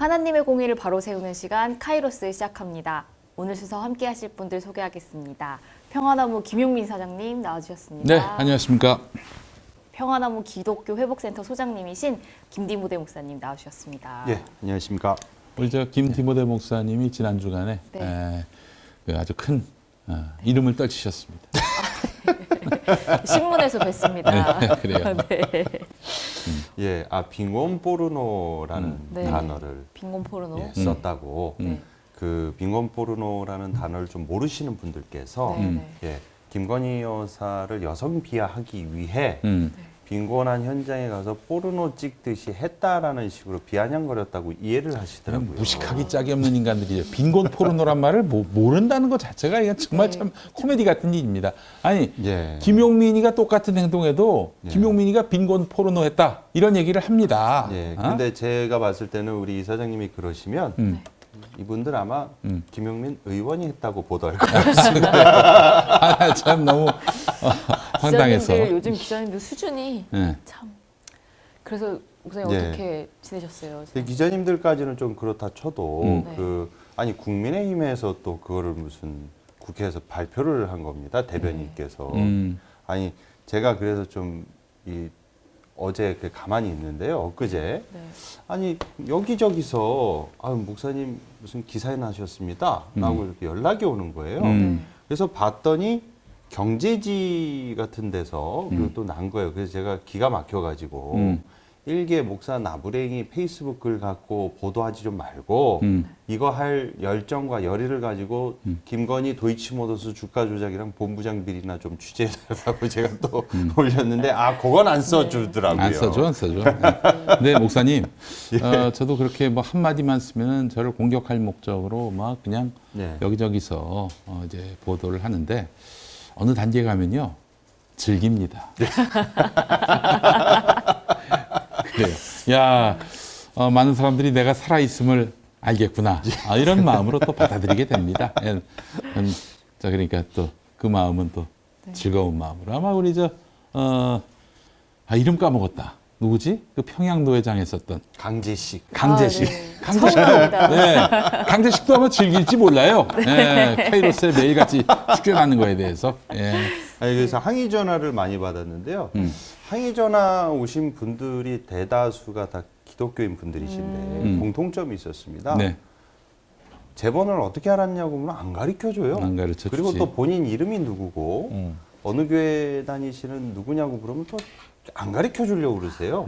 하나님의 공의를 바로 세우는 시간 카이로스 시작합니다. 오늘 순서 함께 하실 분들 소개하겠습니다. 평화나무 김용민 사장님 나와주셨습니다. 네, 안녕하십니까. 평화나무 기독교 회복센터 소장님이신 김디모데 목사님 나와주셨습니다. 예, 안녕하십니까. 우리 저 김디모데 목사님이 지난 주간에 네. 아주 큰 이름을 떨치셨습니다. 신문에서 뵀습니다. 네, 그래요. 네. 예, 빙곤 포르노라는 네. 단어를 빈곤 포르노. 예, 썼다고. 네. 그 빈곤 포르노라는 단어를 좀 모르시는 분들께서 네. 예, 김건희 여사를 여성 비하하기 위해 음. 빈곤한 현장에 가서 포르노 찍듯이 했다라는 식으로 비아냥거렸다고 이해를 하시더라고요. 무식하기 짝이 없는 인간들이에요. 빈곤 포르노란 말을 모른다는 것 자체가 이건 정말 참 코미디 같은 일입니다. 아니, 예. 김용민이가 똑같은 행동해도 예. 김용민이가 빈곤 포르노 했다 이런 얘기를 합니다. 예, 어? 근데 제가 봤을 때는 우리 이 사장님이 그러시면 이분들 아마 김용민 의원이 했다고 보도할 거예요. 참 너무 황당해서. 기자님들, 요즘 기자님들 수준이 네. 참. 그래서 목사님 예. 어떻게 지내셨어요? 근데 기자님들까지는 좀 그렇다 쳐도 네. 아니 국민의힘에서 또 그거를 무슨 국회에서 발표를 한 겁니다. 대변인께서. 아니 제가 그래서 좀 어제 가만히 있는데요. 엊그제 네. 아니 여기저기서 목사님 무슨 기사에 나셨습니다. 라고 이렇게 연락이 오는 거예요. 그래서 봤더니 경제지 같은 데서 그리고 또 난 거예요. 그래서 제가 기가 막혀가지고 일개 목사 나부랭이 페이스북 글 갖고 보도하지 좀 말고 이거 할 열정과 열의를 가지고 김건희 도이치모터스 주가 조작이랑 본부장 비리나 좀 취재해달라고 제가 또 올렸는데 그건 안 써주더라고요. 안 써줘. 네, 목사님. 저도 그렇게 뭐 한마디만 쓰면 저를 공격할 목적으로 막 그냥 네. 여기저기서 이제 보도를 하는데 어느 단계에 가면요. 즐깁니다. 그래요. 야, 많은 사람들이 내가 살아있음을 알겠구나. 이런 마음으로 또 받아들이게 됩니다. 자, 그러니까 또 그 마음은 또 즐거운 마음으로. 아마 우리 이름 까먹었다. 누구지? 그 평양노회장 했었던 강제식. 강제식. 네. 강제식도, 처음입니다. 네. 강제식도 아마 즐길지 몰라요. 네. 카이로스에 매일같이 축제하는 거에 대해서. 예. 그래서 항의 전화를 많이 받았는데요. 항의 전화 오신 분들이 대다수가 다 기독교인 분들이신데 공통점이 있었습니다. 네. 제 번호를 어떻게 알았냐고 하면 안 가르쳐줘요. 안 가르쳐 그리고 주지. 또 본인 이름이 누구고 어느 교회 다니시는 누구냐고 그러면 또 안 가르쳐 주려고 그러세요.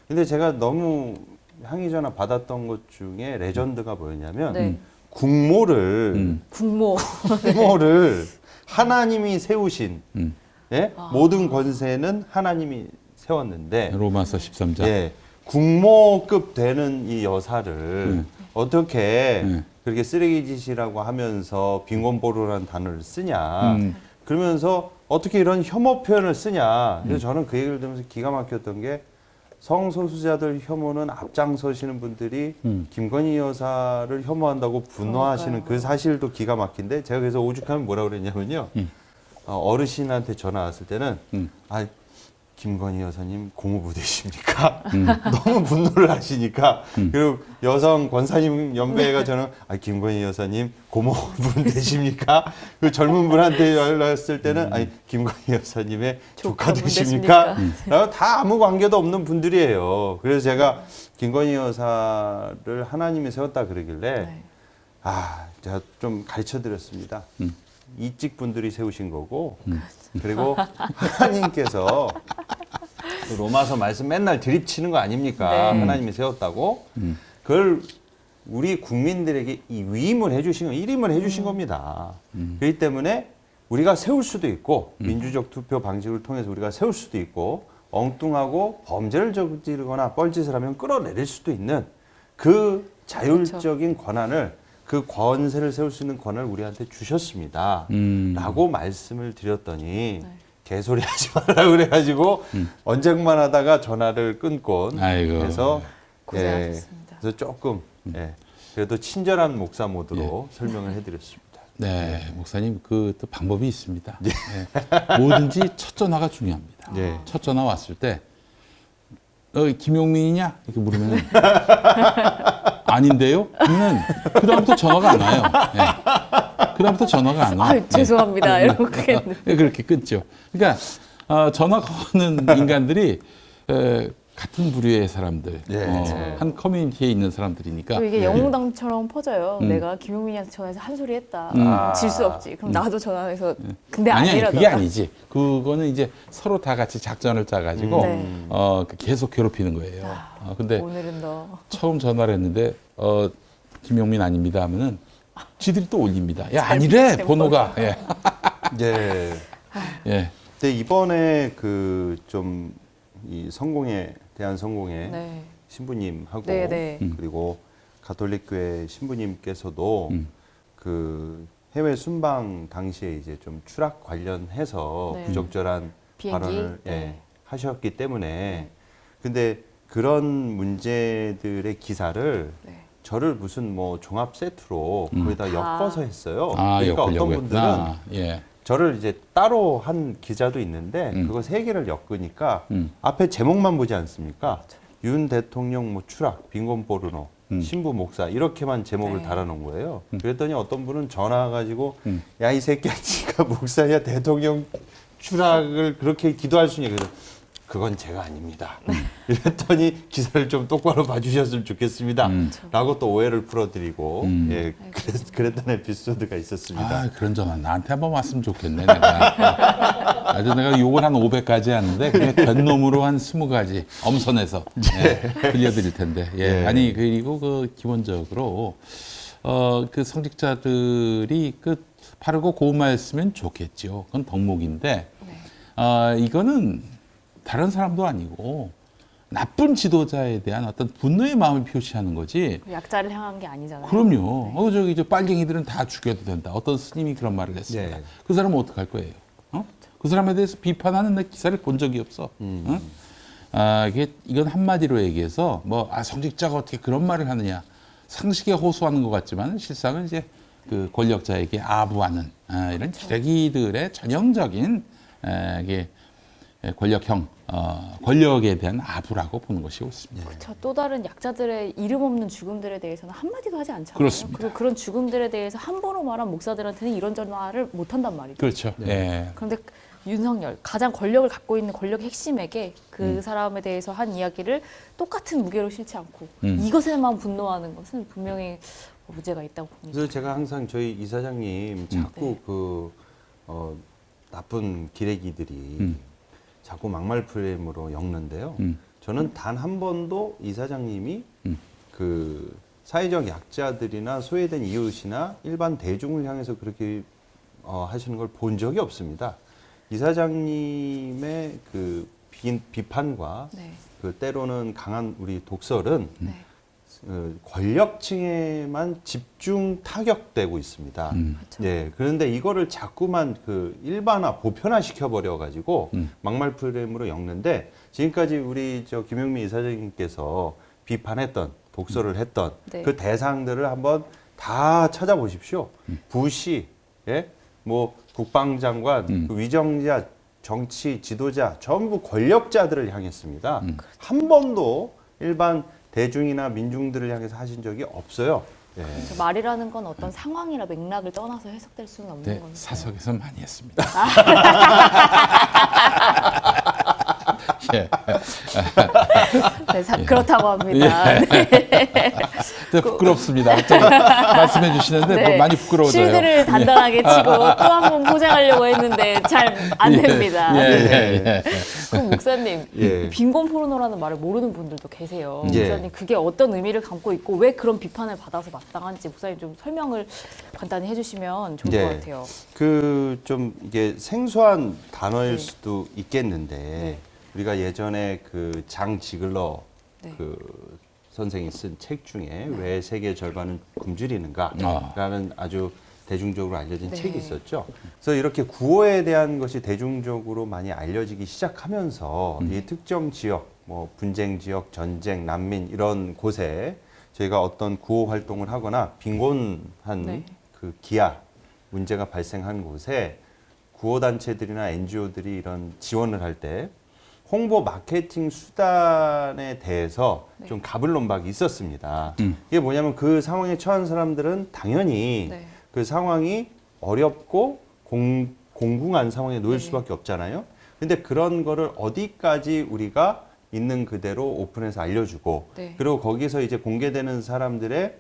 근데 제가 너무 항의 전화 받았던 것 중에 레전드가 뭐였냐면 네. 국모를 국모를 하나님이 세우신 예? 모든 권세는 하나님이 세웠는데 로마서 13장. 예, 국모급 되는 이 여사를 어떻게 그렇게 쓰레기짓이라고 하면서 빈곤보루라는 단어를 쓰냐 그러면서 어떻게 이런 혐오 표현을 쓰냐. 그래서 저는 그 얘기를 들으면서 기가 막혔던 게 성소수자들 혐오는 앞장서시는 분들이 김건희 여사를 혐오한다고 분노하시는 그 사실도 기가 막힌데 제가 그래서 오죽하면 뭐라 그랬냐면요. 어르신한테 전화 왔을 때는 김건희 여사님 고모부 되십니까? 너무 분노를 하시니까 그리고 여성 권사님 연배가 저는 김건희 여사님 고모분 되십니까? 그 젊은 분한테 연락했을 때는 김건희 여사님의 조카 되십니까? 라고 다 아무 관계도 없는 분들이에요. 그래서 제가 김건희 여사를 하나님이 세웠다 그러길래 제가 좀 가르쳐 드렸습니다. 이직 분들이 세우신 거고 그리고 하나님께서 로마서 말씀 맨날 드립치는 거 아닙니까? 네. 하나님이 세웠다고 그걸 우리 국민들에게 이 위임을 해주신 거, 일임을 해주신 겁니다. 그렇기 때문에 우리가 세울 수도 있고 민주적 투표 방식을 통해서 우리가 세울 수도 있고 엉뚱하고 범죄를 저지르거나 뻘짓을 하면 끌어내릴 수도 있는 그 자율적인 권한을 그 권세를 세울 수 있는 권한을 우리한테 주셨습니다. 라고 말씀을 드렸더니 개소리 하지 말라고 그래가지고 언쟁만 하다가 전화를 끊곤 해서 고생하셨습니다. 그래서 조금 그래도 친절한 목사 모드로 설명을 해드렸습니다. 네, 목사님 그 또 방법이 있습니다. 네. 뭐든지 첫 전화가 중요합니다. 첫 전화 왔을 때 김용민이냐 이렇게 물으면 아닌데요? 그러면 그다음부터 전화가 안 와요. 예. 그다음부터 전화가 안 와요. 아, 죄송합니다. 이러고 그랬는데. 예, 그렇게 끊죠. 그러니까 전화 거는 인간들이 같은 부류의 사람들, 예. 한 커뮤니티에 있는 사람들이니까. 또 이게 영웅당처럼 퍼져요. 내가 김용민이한테 전화해서 한 소리 했다. 질 수 없지. 그럼 나도 전화해서 근데 아니, 아니라도. 그게 아니지. 그거는 이제 서로 다 같이 작전을 짜가지고 네. 계속 괴롭히는 거예요. 근데 오늘은 너. 처음 전화를 했는데 김용민 아닙니다 하면은 지들이 또 올립니다. 야 아니래 번호가. 예. 예. 예. 근데 이번에 그 좀 이 성공회 대한 성공회 네. 신부님하고 네, 네. 그리고 가톨릭교회 신부님께서도 음. 그 해외 순방 당시에 이제 좀 추락 관련해서 네. 부적절한 비행기? 발언을 네. 하셨기 때문에 근데 그런 문제들의 기사를 네. 저를 무슨 뭐 종합 세트로 거기다 엮어서 했어요. 아, 그러니까 어떤 엮으려고 분들은 했구나. 예. 저를 이제 따로 한 기자도 있는데 그거 세 개를 엮으니까 앞에 제목만 보지 않습니까? 윤 대통령 뭐 추락, 빈곤 포르노, 신부 목사 이렇게만 제목을 네. 달아놓은 거예요. 그랬더니 어떤 분은 전화 가지고 야 이 새끼야 지가 목사냐 대통령 추락을 그렇게 기도할 수 있냐 그래서 그건 제가 아닙니다. 이랬더니 기사를 좀 똑바로 봐주셨으면 좋겠습니다. 라고 또 오해를 풀어드리고 예, 그랬던 에피소드가 있었습니다. 아 그런 전화 나한테 한번 왔으면 좋겠네 내가. 아주 내가 욕을 한 500가지 하는데 그냥 변놈으로 한 20가지 엄선해서 들려드릴 텐데. 예. 예. 아니 그리고 그 기본적으로 그 성직자들이 그 바르고 고운 말씀면 좋겠죠. 그건 덕목인데 이거는 다른 사람도 아니고 나쁜 지도자에 대한 어떤 분노의 마음을 표시하는 거지. 약자를 향한 게 아니잖아요. 그럼요. 저기 저 빨갱이들은 다 죽여도 된다. 어떤 스님이 그런 말을 했습니다. 네. 그 사람은 어떡할 거예요? 그 사람에 대해서 비판하는 내 기사를 본 적이 없어. 이건 한마디로 얘기해서 성직자가 어떻게 그런 말을 하느냐. 상식에 호소하는 것 같지만 실상은 이제 그 권력자에게 아부하는 이런 기레기들의 전형적인 이게 권력형 권력에 대한 아부라고 보는 것이 옳습니다. 그렇죠. 또 다른 약자들의 이름 없는 죽음들에 대해서는 한마디도 하지 않잖아요. 그렇습니다. 그리고 그런 죽음들에 대해서 함부로 말한 목사들한테는 이런 전화를 못 한단 말이죠. 그렇죠. 예. 그런데 윤석열 가장 권력을 갖고 있는 권력의 핵심에게 그 사람에 대해서 한 이야기를 똑같은 무게로 싫지 않고 이것에만 분노하는 것은 분명히 문제가 있다고 봅니다. 그래서 제가 항상 저희 이사장님 자꾸 그 나쁜 기레기들이 자꾸 막말 프레임으로 엮는데요. 저는 단 한 번도 이사장님이 그 사회적 약자들이나 소외된 이웃이나 일반 대중을 향해서 그렇게 하시는 걸 본 적이 없습니다. 이사장님의 그 비판과 네. 그 때로는 강한 우리 독설은 네. 권력층에만 집중 타격되고 있습니다. 그렇죠. 예, 그런데 이거를 자꾸만 그 일반화, 보편화 시켜버려 가지고 막말 프레임으로 엮는데 지금까지 우리 저 김용민 이사장님께서 비판했던 독설을 했던 네. 그 대상들을 한번 다 찾아보십시오. 부시, 예, 뭐 국방장관, 그 위정자, 정치 지도자 전부 권력자들을 향했습니다. 한 번도 일반 대중이나 민중들을 향해서 하신 적이 없어요. 예. 그래서 말이라는 건 어떤 상황이나 맥락을 떠나서 해석될 수는 없는 네, 거니까. 사석에서 많이 했습니다. 예. 네, 그렇다고 합니다. 네. 네, 부끄럽습니다. 갑자기 말씀해 주시는데 네. 많이 부끄러워져요. 실드를 단단하게 치고 또 한 번 포장하려고 했는데 잘 안 됩니다. 예, 네. 예, 예. 그럼 목사님, 예. 빈곤 포르노라는 말을 모르는 분들도 계세요. 예. 목사님, 그게 어떤 의미를 담고 있고 왜 그런 비판을 받아서 마땅한지 목사님 좀 설명을 간단히 해주시면 좋을 예. 것 같아요. 그 좀 이게 생소한 단어일 네. 수도 있겠는데 우리가 예전에 그 장 지글러 네. 그 선생이 쓴 책 중에 왜 세계의 절반은 굶주리는가라는 아주 대중적으로 알려진 네. 책이 있었죠. 그래서 이렇게 구호에 대한 것이 대중적으로 많이 알려지기 시작하면서 이 특정 지역, 뭐 분쟁 지역, 전쟁, 난민 이런 곳에 저희가 어떤 구호 활동을 하거나 빈곤한 네. 그 기아 문제가 발생한 곳에 구호 단체들이나 NGO들이 이런 지원을 할 때 홍보 마케팅 수단에 대해서 네. 좀 가불론박이 있었습니다. 이게 뭐냐면 그 상황에 처한 사람들은 당연히 네. 그 상황이 어렵고 공궁한 상황에 놓일 네. 수밖에 없잖아요. 근데 그런 거를 어디까지 우리가 있는 그대로 오픈해서 알려주고 네. 그리고 거기서 이제 공개되는 사람들의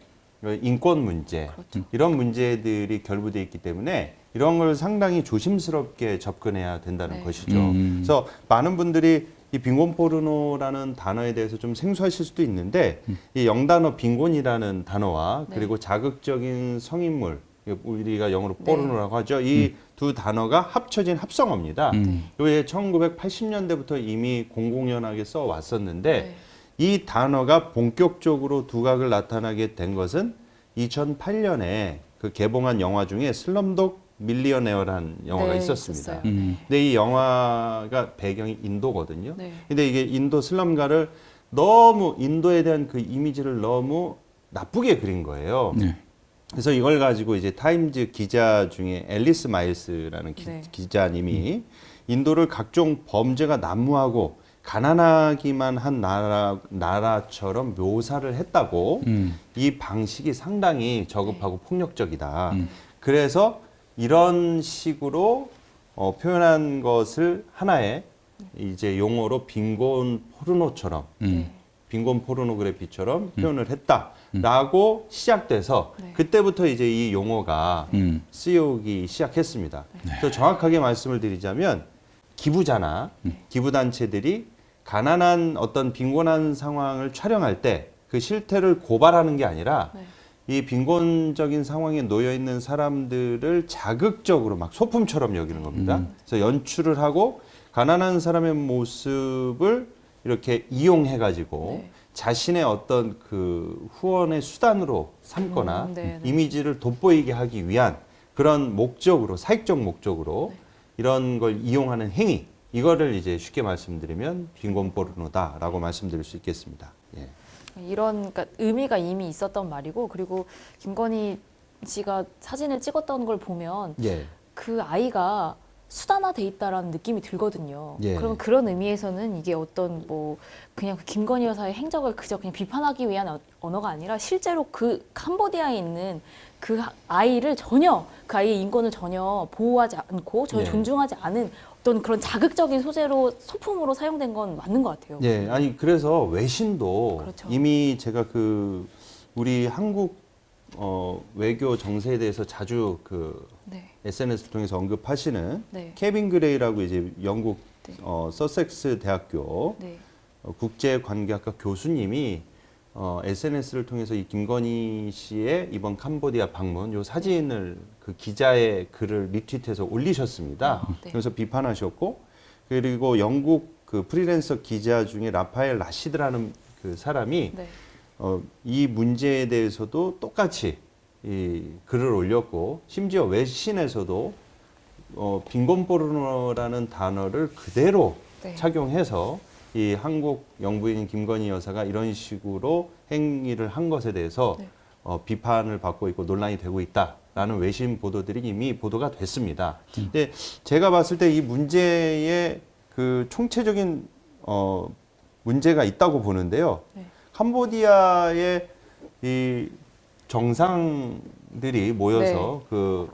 인권 문제 그렇죠. 이런 문제들이 결부돼 있기 때문에 이런 걸 상당히 조심스럽게 접근해야 된다는 네. 것이죠. 그래서 많은 분들이 이 빈곤 포르노라는 단어에 대해서 좀 생소하실 수도 있는데 이 영단어 빈곤이라는 단어와 네. 그리고 자극적인 성인물 우리가 영어로 네. 포르노라고 하죠. 이 두 단어가 합쳐진 합성어입니다. 이게 1980년대부터 이미 공공연하게 써 왔었는데 네. 이 단어가 본격적으로 두각을 나타나게 된 것은 2008년에 그 개봉한 영화 중에 슬럼독 밀리어네어라는 영화가 네, 있었습니다. 있었어요. 근데 이 영화가 배경이 인도거든요. 네. 근데 이게 인도 슬럼가를 너무 인도에 대한 그 이미지를 너무 나쁘게 그린 거예요. 네. 그래서 이걸 가지고 이제 타임즈 기자 중에 앨리스 마일스라는 네. 기자님이 인도를 각종 범죄가 난무하고 가난하기만 한 나라처럼 묘사를 했다고 이 방식이 상당히 저급하고 폭력적이다. 그래서 이런 식으로 표현한 것을 하나의 이제 용어로 빈곤 포르노처럼 빈곤 포르노그래피처럼 표현을 했다라고 시작돼서 네. 그때부터 이제 이 용어가 쓰여오기 시작했습니다. 그래서 정확하게 말씀을 드리자면 기부자나 기부단체들이 가난한 어떤 빈곤한 상황을 촬영할 때 그 실태를 고발하는 게 아니라 네. 이 빈곤적인 상황에 놓여 있는 사람들을 자극적으로 막 소품처럼 여기는 겁니다. 그래서 연출을 하고 가난한 사람의 모습을 이렇게 이용해가지고 네. 자신의 어떤 그 후원의 수단으로 삼거나 네, 네. 이미지를 돋보이게 하기 위한 그런 목적으로 사익적 목적으로 네. 이런 걸 이용하는 행위 이거를 이제 쉽게 말씀드리면 빈곤 포르노다라고 말씀드릴 수 있겠습니다. 예. 이런 그러니까 의미가 이미 있었던 말이고 그리고 김건희 씨가 사진을 찍었던 걸 보면 예. 그 아이가 수단화돼 있다라는 느낌이 들거든요. 예. 그럼 그런 의미에서는 이게 어떤 뭐 그냥 그 김건희 여사의 행적을 그저 그냥 비판하기 위한 언어가 아니라 실제로 그 캄보디아에 있는 그 아이를 전혀 그 아이의 인권을 전혀 보호하지 않고 전혀 예. 존중하지 않은 어떤 그런 자극적인 소재로 소품으로 사용된 건 맞는 것 같아요. 예, 아니 그래서 외신도 그렇죠. 이미 제가 그 우리 한국 외교 정세에 대해서 자주 그 네. SNS를 통해서 언급하시는 네. 케빈 그레이라고 이제 영국 네. 서섹스 대학교 네. 국제관계학과 교수님이 SNS를 통해서 이 김건희 씨의 이번 캄보디아 방문 요 사진을 그 기자의 글을 리트윗해서 올리셨습니다. 네. 그래서 비판하셨고 그리고 영국 그 프리랜서 기자 중에 라파엘 라시드라는 그 사람이 네. 이 문제에 대해서도 똑같이 이 글을 올렸고 심지어 외신에서도 빈곤 포르노라는 단어를 그대로 네. 착용해서 이 한국 영부인 김건희 여사가 이런 식으로 행위를 한 것에 대해서 네. 비판을 받고 있고 논란이 되고 있다라는 외신 보도들이 이미 보도가 됐습니다. 근데 제가 봤을 때 이 문제의 그 총체적인 문제가 있다고 보는데요. 네. 캄보디아의 이 정상들이 모여서 그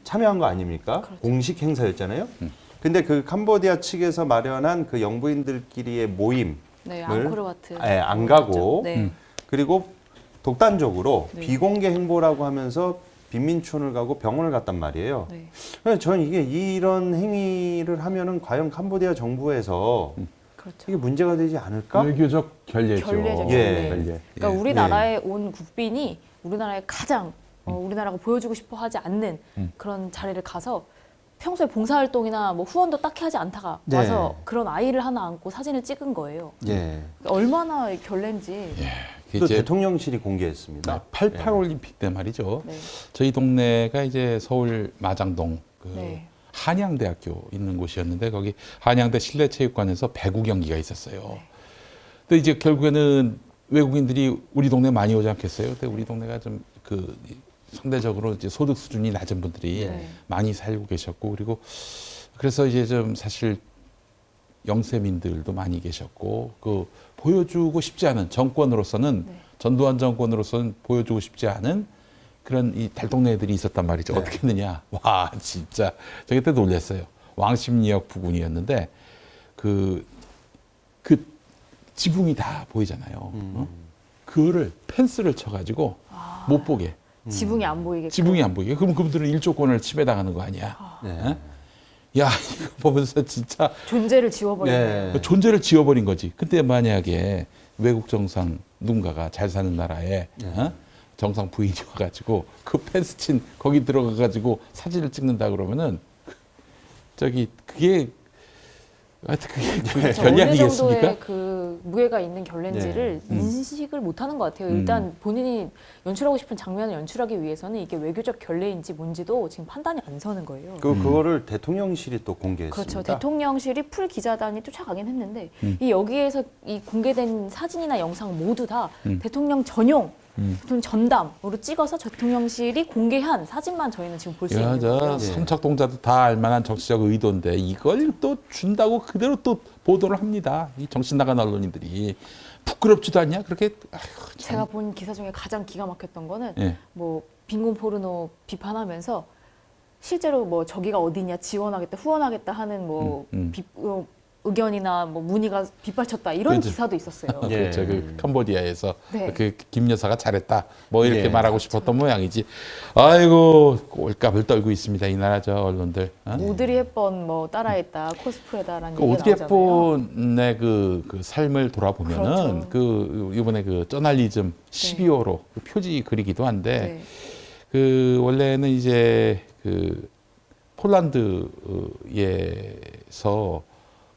참여한 거 아닙니까? 그렇죠. 공식 행사였잖아요. 근데 그 캄보디아 측에서 마련한 그 영부인들끼리의 모임 네. 앙코르와트. 안 가고 네. 그리고 독단적으로 네. 비공개 행보라고 하면서 빈민촌을 가고 병원을 갔단 말이에요. 네. 그래서 저는 이게 이런 행위를 하면은 과연 캄보디아 정부에서 그렇죠. 이게 문제가 되지 않을까? 외교적 결례죠. 결례죠, 예. 결례. 그러니까 우리나라에 온 국빈이 우리나라에 가장 우리나라가 보여주고 싶어 하지 않는 그런 자리를 가서 평소에 봉사활동이나 뭐 후원도 딱히 하지 않다가 네. 와서 그런 아이를 하나 안고 사진을 찍은 거예요. 예. 얼마나 결례인지. 그 또 이제 대통령실이 공개했습니다. 88 올림픽 때 말이죠. 네. 저희 동네가 이제 서울 마장동 그 네. 한양대학교 있는 곳이었는데 거기 한양대 실내체육관에서 배구 경기가 있었어요. 네. 근데 이제 결국에는 외국인들이 우리 동네 많이 오지 않겠어요? 근데 우리 동네가 좀 그 상대적으로 이제 소득 수준이 낮은 분들이 네. 많이 살고 계셨고 그리고 그래서 이제 좀 사실 영세민들도 많이 계셨고 그 보여주고 싶지 않은 정권으로서는 네. 전두환 정권으로서는 보여주고 싶지 않은 그런 이 달동네들이 있었단 말이죠. 네. 어떻게 했느냐? 와 진짜 저 그때 놀랐어요. 왕십리역 부근이었는데 그 지붕이 다 보이잖아요. 어? 그거를 펜스를 쳐가지고 못 보게. 지붕이 안 보이게. 지붕이 안 보이게. 그럼 그분들은 일조권을 침해당하는 거 아니야? 네. 어? 야 이거 보면서 진짜 존재를 지워버리는. 네. 존재를 지워버린 거지. 근데 만약에 외국 정상 누군가가 잘 사는 나라에 어? 정상 부인이 와가지고 그 펜스 친 거기 들어가가지고 사진을 찍는다 그러면은 저기 그게 하여튼 그게 그렇죠. 별리 어느 아니겠습니까? 정도의 그 무게가 있는 결례인지를 인식을 못하는 것 같아요. 일단 본인이 연출하고 싶은 장면을 연출하기 위해서는 이게 외교적 결례인지 뭔지도 지금 판단이 안 서는 거예요. 그거를 대통령실이 또 공개했습니다. 그렇죠. 대통령실이 풀 기자단이 쫓아가긴 했는데 이 여기에서 이 공개된 사진이나 영상 모두 다 대통령 전용, 대통령 전담으로 찍어서 대통령실이 공개한 사진만 저희는 지금 볼 수 있는 저 거고요. 선착동자도 다 알만한 정치적 의도인데 이걸 또 준다고 그대로 또 보도를 합니다. 이 정신 나간 언론인들이 부끄럽지도 않냐? 그렇게 아휴, 참. 제가 본 기사 중에 가장 기가 막혔던 거는 예. 뭐 빈곤 포르노 비판하면서 실제로 뭐 저기가 어디냐 지원하겠다 후원하겠다 하는 뭐 의견이나 뭐 문의가 빗발쳤다 이런 그렇죠. 기사도 있었어요. 예. 그렇죠. 그 캄보디아에서 네. 그 김 여사가 잘했다. 뭐 이렇게 예. 말하고 싶었던 모양이지. 아이고 꼴값을 떨고 있습니다. 이 나라 저 언론들. 어? 오드리 헵번 뭐 따라했다 코스프레다라는 그 얘기가 오드리 나오잖아요. 헵번의 그 삶을 돌아보면은 그렇죠. 그 이번에 그 저널리즘 12호로 그 표지 그리기도 한데 네. 그 원래는 이제 그 폴란드에서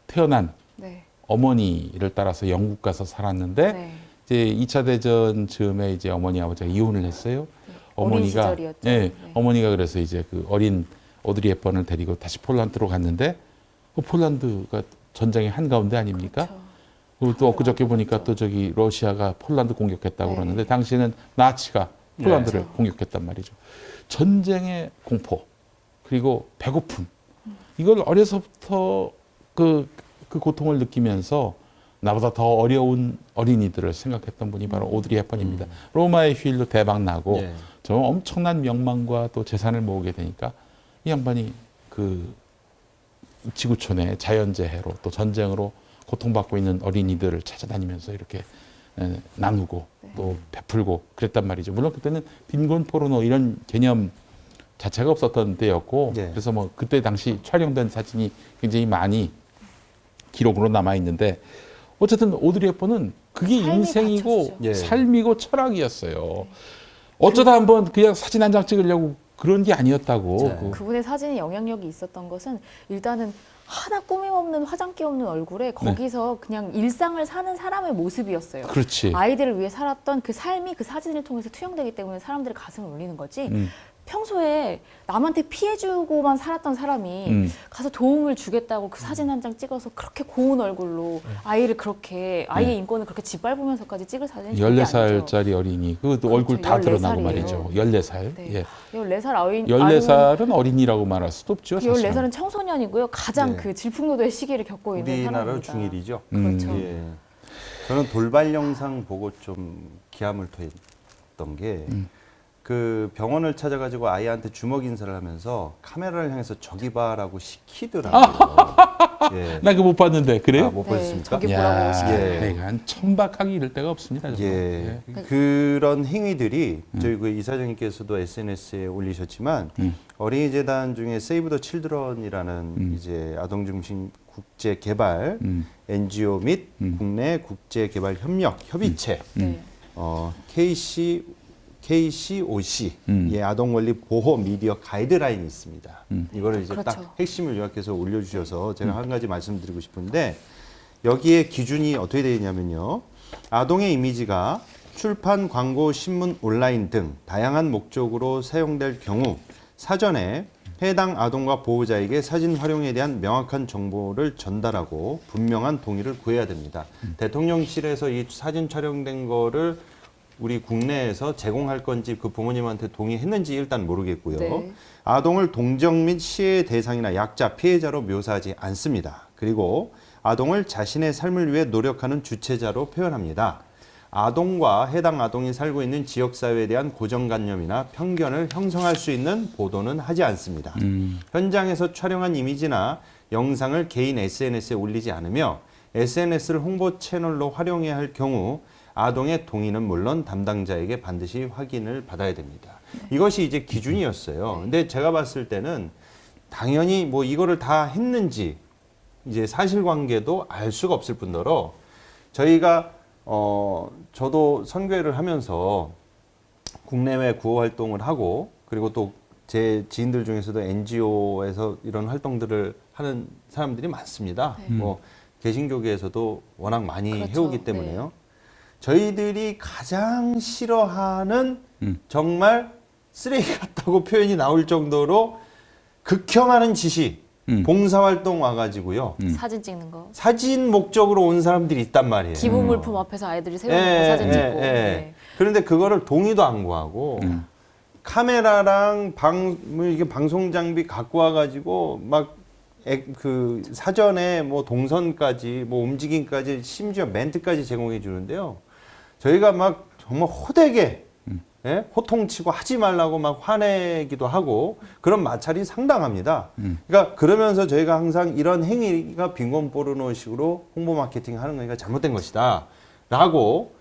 태어난 네. 어머니를 따라서 영국 가서 살았는데 네. 이제 2차 대전 즈음에 이제 어머니 아버지가 이혼을 했어요. 어린 시절이었죠. 예, 네. 어머니가 그래서 이제 그 어린 오드리 헵번을 데리고 다시 폴란드로 갔는데 그 폴란드가 전쟁의 한가운데 아닙니까? 그렇죠. 그리고 또 엊그저께 보니까 또 저기 러시아가 폴란드 공격했다고 네. 그러는데 당시에는 나치가 폴란드를 네. 공격했단 말이죠. 전쟁의 공포 그리고 배고픔 이걸 어려서부터 그 고통을 느끼면서 나보다 더 어려운 어린이들을 생각했던 분이 바로 오드리 헵번입니다. 로마의 휴일로 대박 나고 예. 저 엄청난 명망과 또 재산을 모으게 되니까 이 양반이 그 지구촌의 자연재해로 또 전쟁으로 고통받고 있는 어린이들을 찾아다니면서 이렇게 나누고 또 베풀고 그랬단 말이죠. 물론 그때는 빈곤 포르노 이런 개념 자체가 없었던 때였고 예. 그래서 뭐 그때 당시 촬영된 사진이 굉장히 많이 기록으로 남아 있는데 어쨌든 오드리 헵번은 그게 삶이 인생이고 받쳐주죠. 예. 삶이고 철학이었어요. 어쩌다 한번 그냥 사진 한 장 찍으려고 그런 게 아니었다고. 네. 그- 그분의 사진이 영향력이 있었던 것은 일단은 하나 꾸밈 없는 화장기 없는 얼굴에 거기서 그냥 일상을 사는 사람의 모습이었어요. 그렇지. 아이들을 위해 살았던 그 삶이 그 사진을 통해서 투영되기 때문에 사람들의 가슴을 울리는 거지. 평소에 남한테 피해주고만 살았던 사람이 가서 도움을 주겠다고 그 사진 한 장 찍어서 그렇게 고운 얼굴로 아이를 그렇게 아이의 인권을 그렇게 짓밟으면서까지 찍을 사진이 절대 아니죠. 14살짜리 어린이 그것도 그렇죠. 얼굴 다 14 드러나고 살이에요. 말이죠. 14살. 네. 예. 14살 아이 14살은 어린이라고 말할 수도 없죠. 사실은. 14살은 청소년이고요. 가장 네. 그 질풍노도의 시기를 겪고 있는 우리나라 사람입니다. 중1이죠. 그렇죠. 예. 저는 돌발 영상 보고 좀 기함을 토했던 게 그 병원을 찾아가지고 아이한테 주먹 인사를 하면서 카메라를 향해서 저기 봐라고 시키더라고요. 예. 나 그거 못 봤는데 그래요? 아, 못 네, 보셨습니까? 저기 야, 보라고 시키더라고요. 이건 천박하기 이를 데가 없습니다. 정말. 예. 예. 그런 행위들이 저희 그 이사장님께서도 SNS에 올리셨지만 어린이재단 중에 세이브 더 칠드런이라는 이제 아동 중심 국제 개발 NGO 및 국내 국제 개발 협력 협의체 네. KCOC 의 아동 권리 보호 미디어 가이드라인이 있습니다. 이거를 이제 그렇죠. 딱 핵심을 요약해서 올려주셔서 제가 한 가지 말씀드리고 싶은데 여기에 기준이 어떻게 되어 있냐면요. 아동의 이미지가 출판, 광고, 신문, 온라인 등 다양한 목적으로 사용될 경우 사전에 해당 아동과 보호자에게 사진 활용에 대한 명확한 정보를 전달하고 분명한 동의를 구해야 됩니다. 대통령실에서 이 사진 촬영된 거를 우리 국내에서 제공할 건지 그 부모님한테 동의했는지 일단 모르겠고요. 네. 아동을 동정 및 시해 대상이나 약자, 피해자로 묘사하지 않습니다. 그리고 아동을 자신의 삶을 위해 노력하는 주체자로 표현합니다. 아동과 해당 아동이 살고 있는 지역사회에 대한 고정관념이나 편견을 형성할 수 있는 보도는 하지 않습니다. 현장에서 촬영한 이미지나 영상을 개인 SNS에 올리지 않으며 SNS를 홍보 채널로 활용해야 할 경우 아동의 동의는 물론 담당자에게 반드시 확인을 받아야 됩니다. 이것이 이제 기준이었어요. 근데 제가 봤을 때는 당연히 뭐 이거를 다 했는지 이제 사실관계도 알 수가 없을 뿐더러 저희가 저도 선교회를 하면서 국내외 구호 활동을 하고 그리고 또 제 지인들 중에서도 NGO에서 이런 활동들을 하는 사람들이 많습니다. 뭐 개신교계에서도 워낙 많이 그렇죠. 해오기 때문에요. 저희들이 가장 싫어하는 정말 쓰레기 같다고 표현이 나올 정도로 극혐하는 짓이 봉사활동 와가지고요. 사진 찍는 거. 사진 목적으로 온 사람들이 있단 말이에요. 기부 물품 앞에서 아이들이 세워놓고 사진 찍고. 네. 그런데 그거를 동의도 안 구하고 카메라랑 이게 방송 장비 갖고 와가지고 막 그 사전에 뭐 동선까지 뭐 움직임까지 심지어 멘트까지 제공해 주는데요. 저희가 막 정말 호되게 예? 호통치고 하지 말라고 막 화내기도 하고 그런 마찰이 상당합니다. 그러니까 그러면서 저희가 항상 이런 행위가 빈곤 포르노식으로 홍보 마케팅 하는 거니까 잘못된 것이다 라고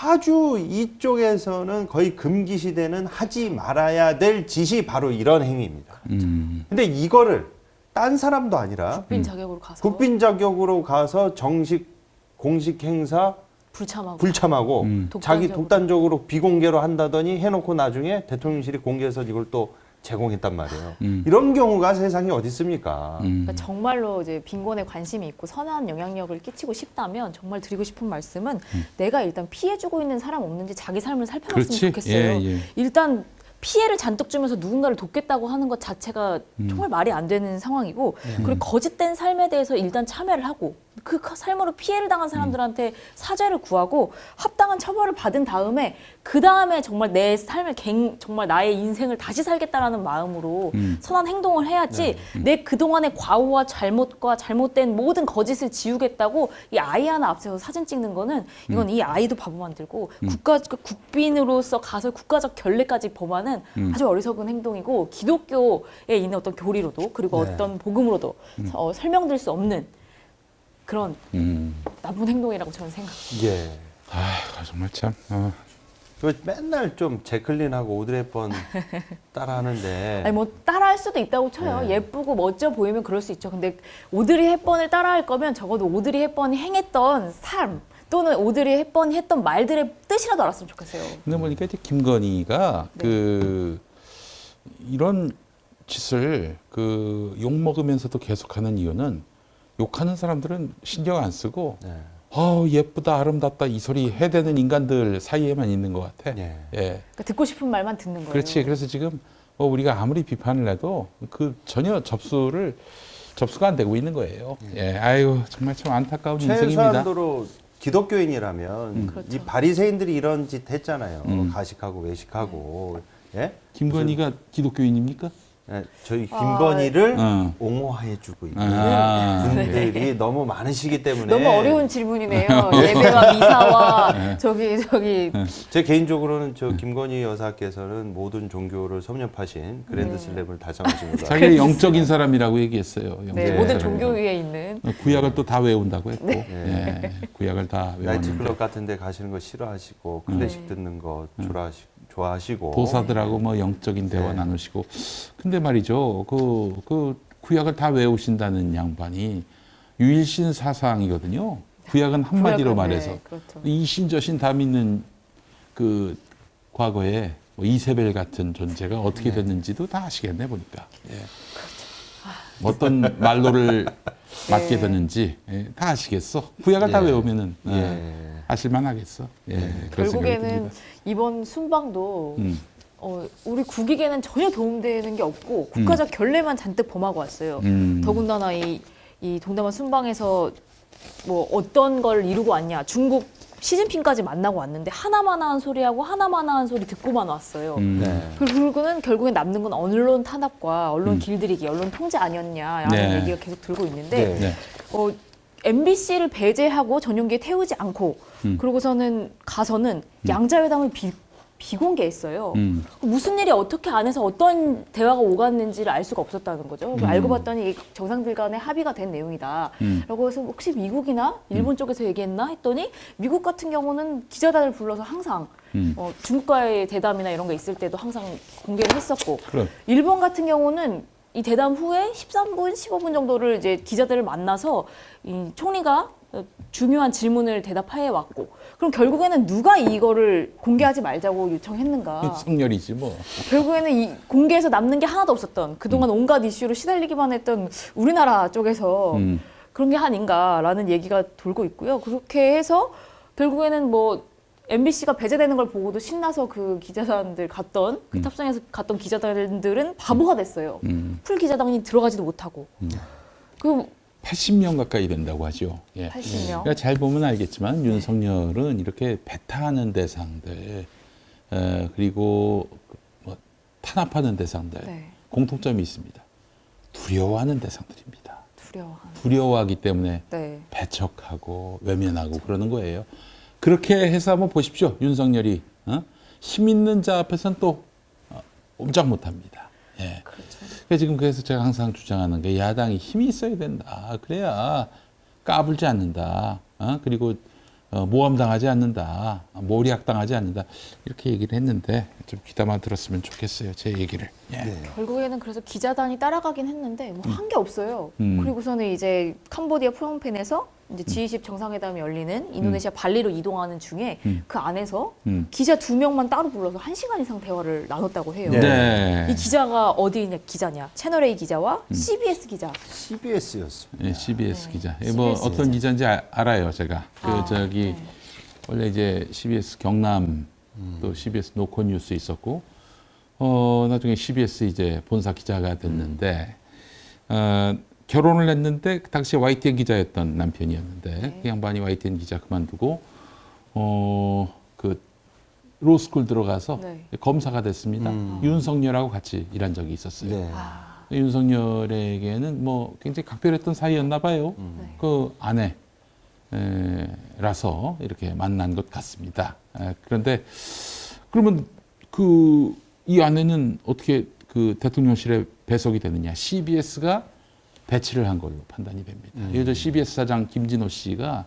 아주 이쪽에서는 거의 금기시되는 하지 말아야 될 짓이 바로 이런 행위입니다. 근데 이거를 딴 사람도 아니라 국빈 자격으로 가서 국빈 자격으로 가서 정식 공식 행사 불참하고 자기 독단적으로 비공개로 한다더니 해놓고 나중에 대통령실이 공개해서 이걸 또 제공했단 말이에요. 이런 경우가 세상에 어디 있습니까? 그러니까 정말로 이제 빈곤에 관심이 있고 선한 영향력을 끼치고 싶다면 정말 드리고 싶은 말씀은 내가 일단 피해주고 있는 사람 없는지 자기 삶을 살펴봤으면 그렇지. 좋겠어요. 예. 일단 피해를 잔뜩 주면서 누군가를 돕겠다고 하는 것 자체가 정말 말이 안 되는 상황이고 그리고 거짓된 삶에 대해서 일단 참여를 하고 그 삶으로 피해를 당한 사람들한테 사죄를 구하고 합당한 처벌을 받은 다음에 그 다음에 정말 내 삶을 정말 나의 인생을 다시 살겠다라는 마음으로 선한 행동을 해야지 내 그동안의 과오와 잘못과 잘못된 모든 거짓을 지우겠다고 이 아이 하나 앞세워서 사진 찍는 거는 이건 이 아이도 바보 만들고 국빈으로서 가서 국가적 결례까지 범하는 아주 어리석은 행동이고 기독교에 있는 어떤 교리로도 그리고 어떤 복음으로도 설명될 수 없는 그런 나쁜 행동이라고 저는 생각합니다. 예. 아 정말 참. 그 맨날 좀 제클린하고 오드리 헵번 따라하는데 아니 뭐 따라할 수도 있다고 쳐요. 네. 예쁘고 멋져 보이면 그럴 수 있죠. 근데 오드리 헵번을 따라할 거면 적어도 오드리 헵번이 행했던 삶 또는 오드리 헵번이 했던 말들의 뜻이라도 알았으면 좋겠어요. 근데 보니까 이제 김건희가 그 이런 짓을 그 욕 먹으면서도 계속하는 이유는 욕하는 사람들은 신경 안 쓰고 예쁘다 아름답다 이 소리 해대는 인간들 사이에만 있는 것 같아. 그러니까 듣고 싶은 말만 듣는 거예요. 그렇지. 그래서 지금 우리가 아무리 비판을 해도 그 전혀 접수가 안 되고 있는 거예요. 아유 정말 참 안타까운 인생입니다. 최소한도로 기독교인이라면 그렇죠. 이 바리새인들이 이런 짓 했잖아요. 가식하고 외식하고. 예? 김건희가 기독교인입니까? 예, 저희 김건희를 옹호해주고 있는 분들이 너무 많으시기 때문에 너무 어려운 질문이네요. 예배와 미사와 저기 제 개인적으로는 저 김건희 여사께서는 모든 종교를 섭렵하신 그랜드 슬램을 달성하신 거다. 자기가 영적인 사람이라고 얘기했어요. 네, 모든 종교 위에 있는 구약을 또 다 외운다고 했고 구약을 다 외웠는데 나이트클럽 같은 데 가시는 거 싫어하시고 클래식 듣는 거 좋아하시고 보사들하고 뭐 영적인 대화 나누시고 근데 말이죠 그 구약을 다 외우신다는 양반이 유일신 사상이거든요. 구약은 한마디로 말해서 그렇죠. 이신저신 다 믿는 그 과거에 뭐 이세벨 같은 존재가 어떻게 됐는지도 다 아시겠네 보니까 어떤 말로를 맞게 됐는지 다 아시겠어. 구약을 다 외우면은 아실만 하겠어. 결국에는 이번 순방도 우리 국익에는 전혀 도움되는 게 없고 국가적 결례만 잔뜩 범하고 왔어요. 더군다나 이 동남아 순방에서 뭐 어떤 걸 이루고 왔냐. 중국 시진핑까지 만나고 왔는데 하나만 한 소리하고 하나만 한 소리 듣고만 왔어요. 그리고는 결국엔 남는 건 언론 탄압과 언론 길들이기, 언론 통제 아니었냐라는 얘기가 계속 들고 있는데 MBC를 배제하고 전용기에 태우지 않고 그러고서는 가서는 양자회담을 비공개했어요. 무슨 일이 어떻게 안에서 어떤 대화가 오갔는지를 알 수가 없었다는 거죠. 알고 봤더니 이게 정상들 간에 합의가 된 내용이다. 라고 해서 혹시 미국이나 일본 쪽에서 얘기했나 했더니 미국 같은 경우는 기자단을 불러서 항상 중국과의 대담이나 이런 거 있을 때도 항상 공개를 했었고 그럼. 일본 같은 경우는 이 대담 후에 13분, 15분 정도를 이제 기자들을 만나서 이 총리가 중요한 질문을 대답해 왔고 그럼 결국에는 누가 이거를 공개하지 말자고 요청했는가? 성렬이지 뭐. 결국에는 이 공개해서 남는 게 하나도 없었던 그동안 온갖 이슈로 시달리기만 했던 우리나라 쪽에서 그런 게 아닌가라는 얘기가 돌고 있고요. 그렇게 해서 결국에는 뭐 MBC가 배제되는 걸 보고도 신나서 그 기자단들 갔던 그 탑승해서 갔던 기자단들은 바보가 됐어요. 풀 기자단이 들어가지도 못하고. 그 80명 가까이 된다고 하죠. 예. 80명. 그러니까 잘 보면 알겠지만 윤석열은 이렇게 배타하는 대상들 그리고 뭐 탄압하는 대상들 네. 공통점이 있습니다. 두려워하는 대상들입니다. 두려워하는. 두려워하기 때문에 네. 배척하고 외면하고 그러는 거예요. 그렇게 해서 한번 보십시오. 윤석열이 힘 있는 자 앞에서는 또 꼼짝 못합니다. 예. 그렇죠. 그래서 제가 항상 주장하는 게 야당이 힘이 있어야 된다. 그래야 까불지 않는다. 그리고 모함당하지 않는다. 모략당하지 않는다. 이렇게 얘기를 했는데 좀 귀담아 들었으면 좋겠어요. 제 얘기를. 예. 네. 결국에는 그래서 기자단이 따라가긴 했는데 뭐 한 게 없어요. 그리고서는 이제 캄보디아 프놈펜에서 이제 G20 정상회담이 열리는 인도네시아 발리로 이동하는 중에 그 안에서 기자 2명만 따로 불러서 1시간 이상 대화를 나눴다고 해요. 네. 이 기자가 어디 기자냐? 채널A 기자와 CBS 기자. CBS였습니다. 예, CBS 네. 기자. 뭐 CBS 어떤 기자인지 알아요, 제가. 네. 원래 이제 CBS 경남 또 CBS 노컷뉴스 있었고 나중에 CBS 이제 본사 기자가 됐는데 결혼을 했는데 그 당시에 YTN 기자였던 남편이었는데 네. 그 양반이 YTN 기자 그만두고 그 로스쿨 들어가서 네. 검사가 됐습니다. 윤석열하고 같이 일한 적이 있었어요. 네. 윤석열에게는 뭐 굉장히 각별했던 사이였나 봐요. 네. 그 아내라서 이렇게 만난 것 같습니다. 그런데 그러면 이 아내는 어떻게 그 대통령실에 배석이 되느냐? CBS가 배치를 한 걸로 판단이 됩니다. 요즘 CBS 사장 김진호 씨가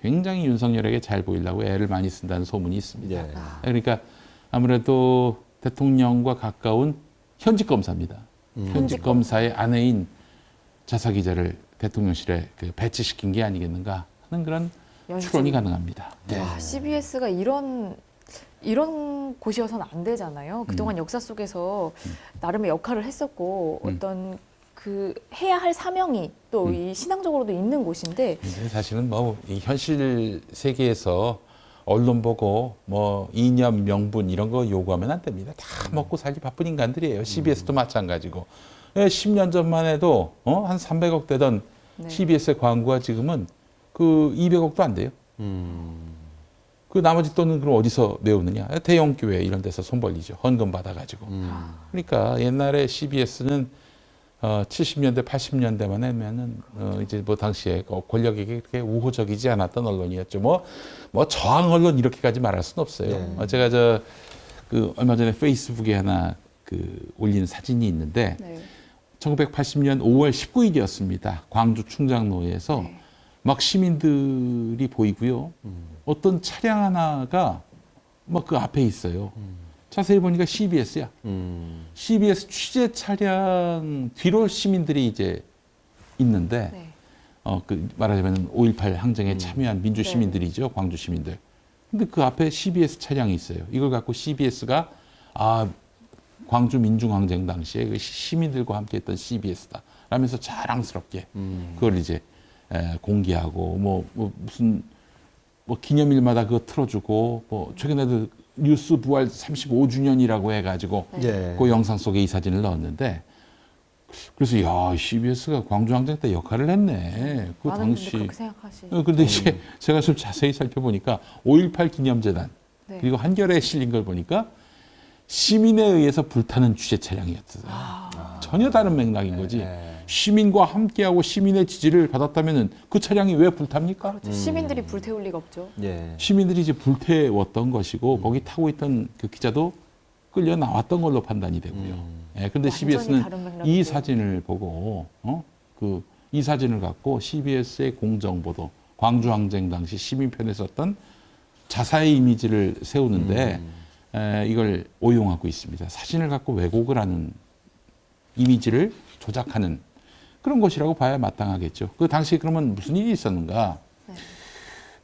굉장히 윤석열에게 잘 보이려고 애를 많이 쓴다는 소문이 있습니다. 네. 그러니까 아무래도 대통령과 가까운 현직 검사입니다. 현직 검사의 아내인 자사 기자를 대통령실에 배치시킨 게 아니겠는가 하는 그런 추론이 가능합니다. 네. 와, CBS가 이런 곳이어서는 안 되잖아요. 그동안 역사 속에서 나름의 역할을 했었고 어떤 그 해야 할 사명이 또 이 신앙적으로도 있는 곳인데 근데 사실은 뭐 이 현실 세계에서 언론 보고 뭐 이념, 명분 이런 거 요구하면 안 됩니다. 다 먹고 살기 바쁜 인간들이에요. CBS도 마찬가지고. 10년 전만 해도 한 300억 되던 네. CBS의 광고가 지금은 그 200억도 안 돼요. 그 나머지 돈은 그럼 어디서 메우느냐? 대형 교회 이런 데서 손 벌리죠. 헌금 받아가지고. 그러니까 옛날에 CBS는 70년대, 80년대만 하면은 이제 뭐 당시에 권력에게 그렇게 우호적이지 않았던 언론이었죠. 뭐 저항 언론 이렇게까지 말할 수는 없어요. 네. 제가 그 얼마 전에 페이스북에 하나 올린 사진이 있는데 네. 1980년 5월 19일이었습니다. 광주 충장로에서 네. 막 시민들이 보이고요. 어떤 차량 하나가 막 그 앞에 있어요. 자세히 보니까 CBS야. CBS 취재 차량 뒤로 시민들이 이제 있는데, 네. 말하자면 5.18 항쟁에 참여한 민주 네. 시민들이죠. 광주 시민들. 근데 그 앞에 CBS 차량이 있어요. 이걸 갖고 CBS가, 광주 민중항쟁 당시에 그 시민들과 함께 했던 CBS다. 라면서 자랑스럽게 그걸 이제 공개하고, 무슨, 기념일마다 그거 틀어주고, 최근에도 뉴스 부활 35주년이라고 해가지고 네. 그 영상 속에 이 사진을 넣었는데 그래서 야 CBS가 광주항쟁 때 역할을 했네. 그 많은 분들 당시. 그렇게 생각하시. 근데 이제 제가 좀 자세히 살펴보니까 5.18 기념재단 네. 그리고 한겨레에 실린 걸 보니까 시민에 의해서 불타는 취재 차량이었어요. 전혀 다른 맥락인 거지. 시민과 함께하고 시민의 지지를 받았다면 그 차량이 왜 불탑니까? 그렇죠. 시민들이 불태울 리가 없죠. 예. 시민들이 이제 불태웠던 것이고 거기 타고 있던 그 기자도 끌려 나왔던 걸로 판단이 되고요. 예, 그런데 완전히 CBS는 다른 이 맥락이죠. 사진을 보고 이 사진을 갖고 CBS의 공정보도 광주 항쟁 당시 시민 편에 섰던 자사의 이미지를 세우는데 이걸 오용하고 있습니다. 사진을 갖고 왜곡을 하는 이미지를 조작하는 그런 것이라고 봐야 마땅하겠죠. 그 당시 그러면 무슨 일이 있었는가? 네.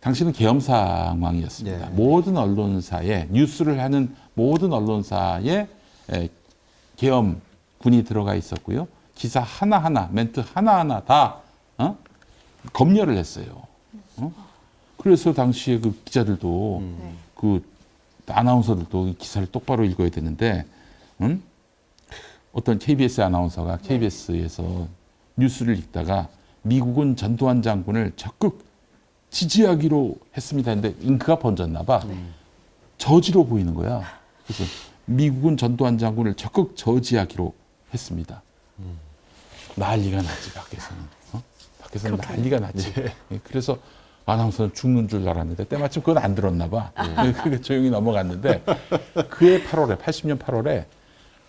당시는 계엄 상황이었습니다. 네. 모든 언론사에 뉴스를 하는 모든 언론사에 계엄군이 들어가 있었고요. 기사 하나하나, 멘트 하나하나 다 검열을 했어요. 그래서 당시에 그 기자들도 네. 그 아나운서들도 기사를 똑바로 읽어야 되는데 어떤 KBS 아나운서가 KBS에서 뉴스를 읽다가 미국은 전두환 장군을 적극 지지하기로 했습니다. 했는데 잉크가 번졌나 봐. 저지로 보이는 거야. 그래서 미국은 전두환 장군을 적극 저지하기로 했습니다. 난리가 났지 밖에서는. 밖에서는 난리가 났지. 예, 그래서 아나운서는 죽는 줄 알았는데 때마침 그건 안 들었나 봐. 그게 조용히 넘어갔는데 그해 8월에 80년 8월에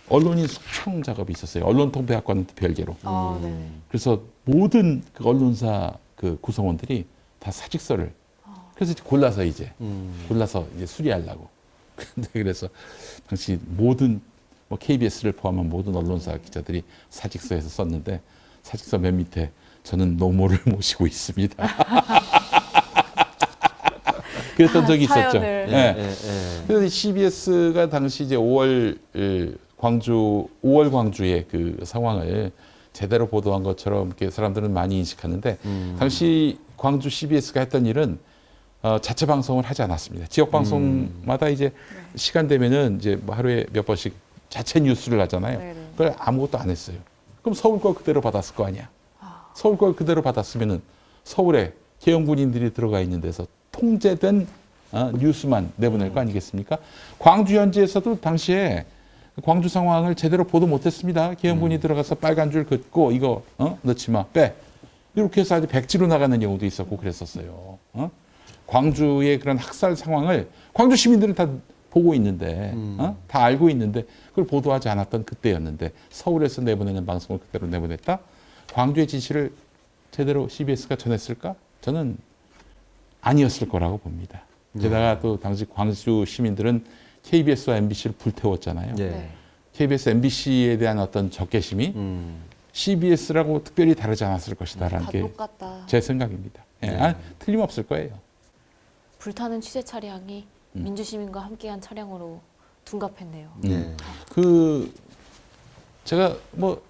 언론인 숙청 작업이 있었어요. 언론통배학과는 별개로. 아, 네. 그래서 모든 그 언론사 그 구성원들이 다 사직서를 그래서 이제 골라서 이제 수리하려고. 근데 그래서 당시 모든 뭐 KBS를 포함한 모든 언론사 기자들이 사직서에서 썼는데 사직서 맨 밑에 저는 노모를 모시고 있습니다. 그랬던 적이 있었죠. 사연을. 예. 그래서 CBS가 당시 이제 5월 광주의 그 상황을 제대로 보도한 것처럼 이렇게 사람들은 많이 인식하는데 당시 광주 CBS가 했던 일은 자체 방송을 하지 않았습니다. 지역 방송마다 이제 시간 되면은 이제 뭐 하루에 몇 번씩 자체 뉴스를 하잖아요. 네네. 그걸 아무것도 안 했어요. 그럼 서울 걸 그대로 받았을 거 아니야. 서울 걸 그대로 받았으면은 서울에 계엄군인들이 들어가 있는 데서 통제된 뉴스만 내보낼 거 아니겠습니까? 광주 현지에서도 당시에 광주 상황을 제대로 보도 못했습니다. 계엄군이 들어가서 빨간 줄 긋고 이거 넣지 마, 빼. 이렇게 해서 아주 백지로 나가는 경우도 있었고 그랬었어요. 광주의 그런 학살 상황을 광주 시민들은 다 보고 있는데, 다 알고 있는데 그걸 보도하지 않았던 그때였는데 서울에서 내보내는 방송을 그대로 내보냈다. 광주의 진실을 제대로 CBS가 전했을까? 저는 아니었을 거라고 봅니다. 게다가 또 당시 광주 시민들은 KBS와 MBC를 불태웠잖아요. 예. KBS, MBC에 대한 어떤 적개심이 CBS라고 특별히 다르지 않았을 것이다라는 다 게 똑같다. 제 생각입니다. 예, 네. 틀림없을 거예요. 불타는 취재 차량이 민주시민과 함께한 차량으로 둔갑했네요. 그 제가 뭐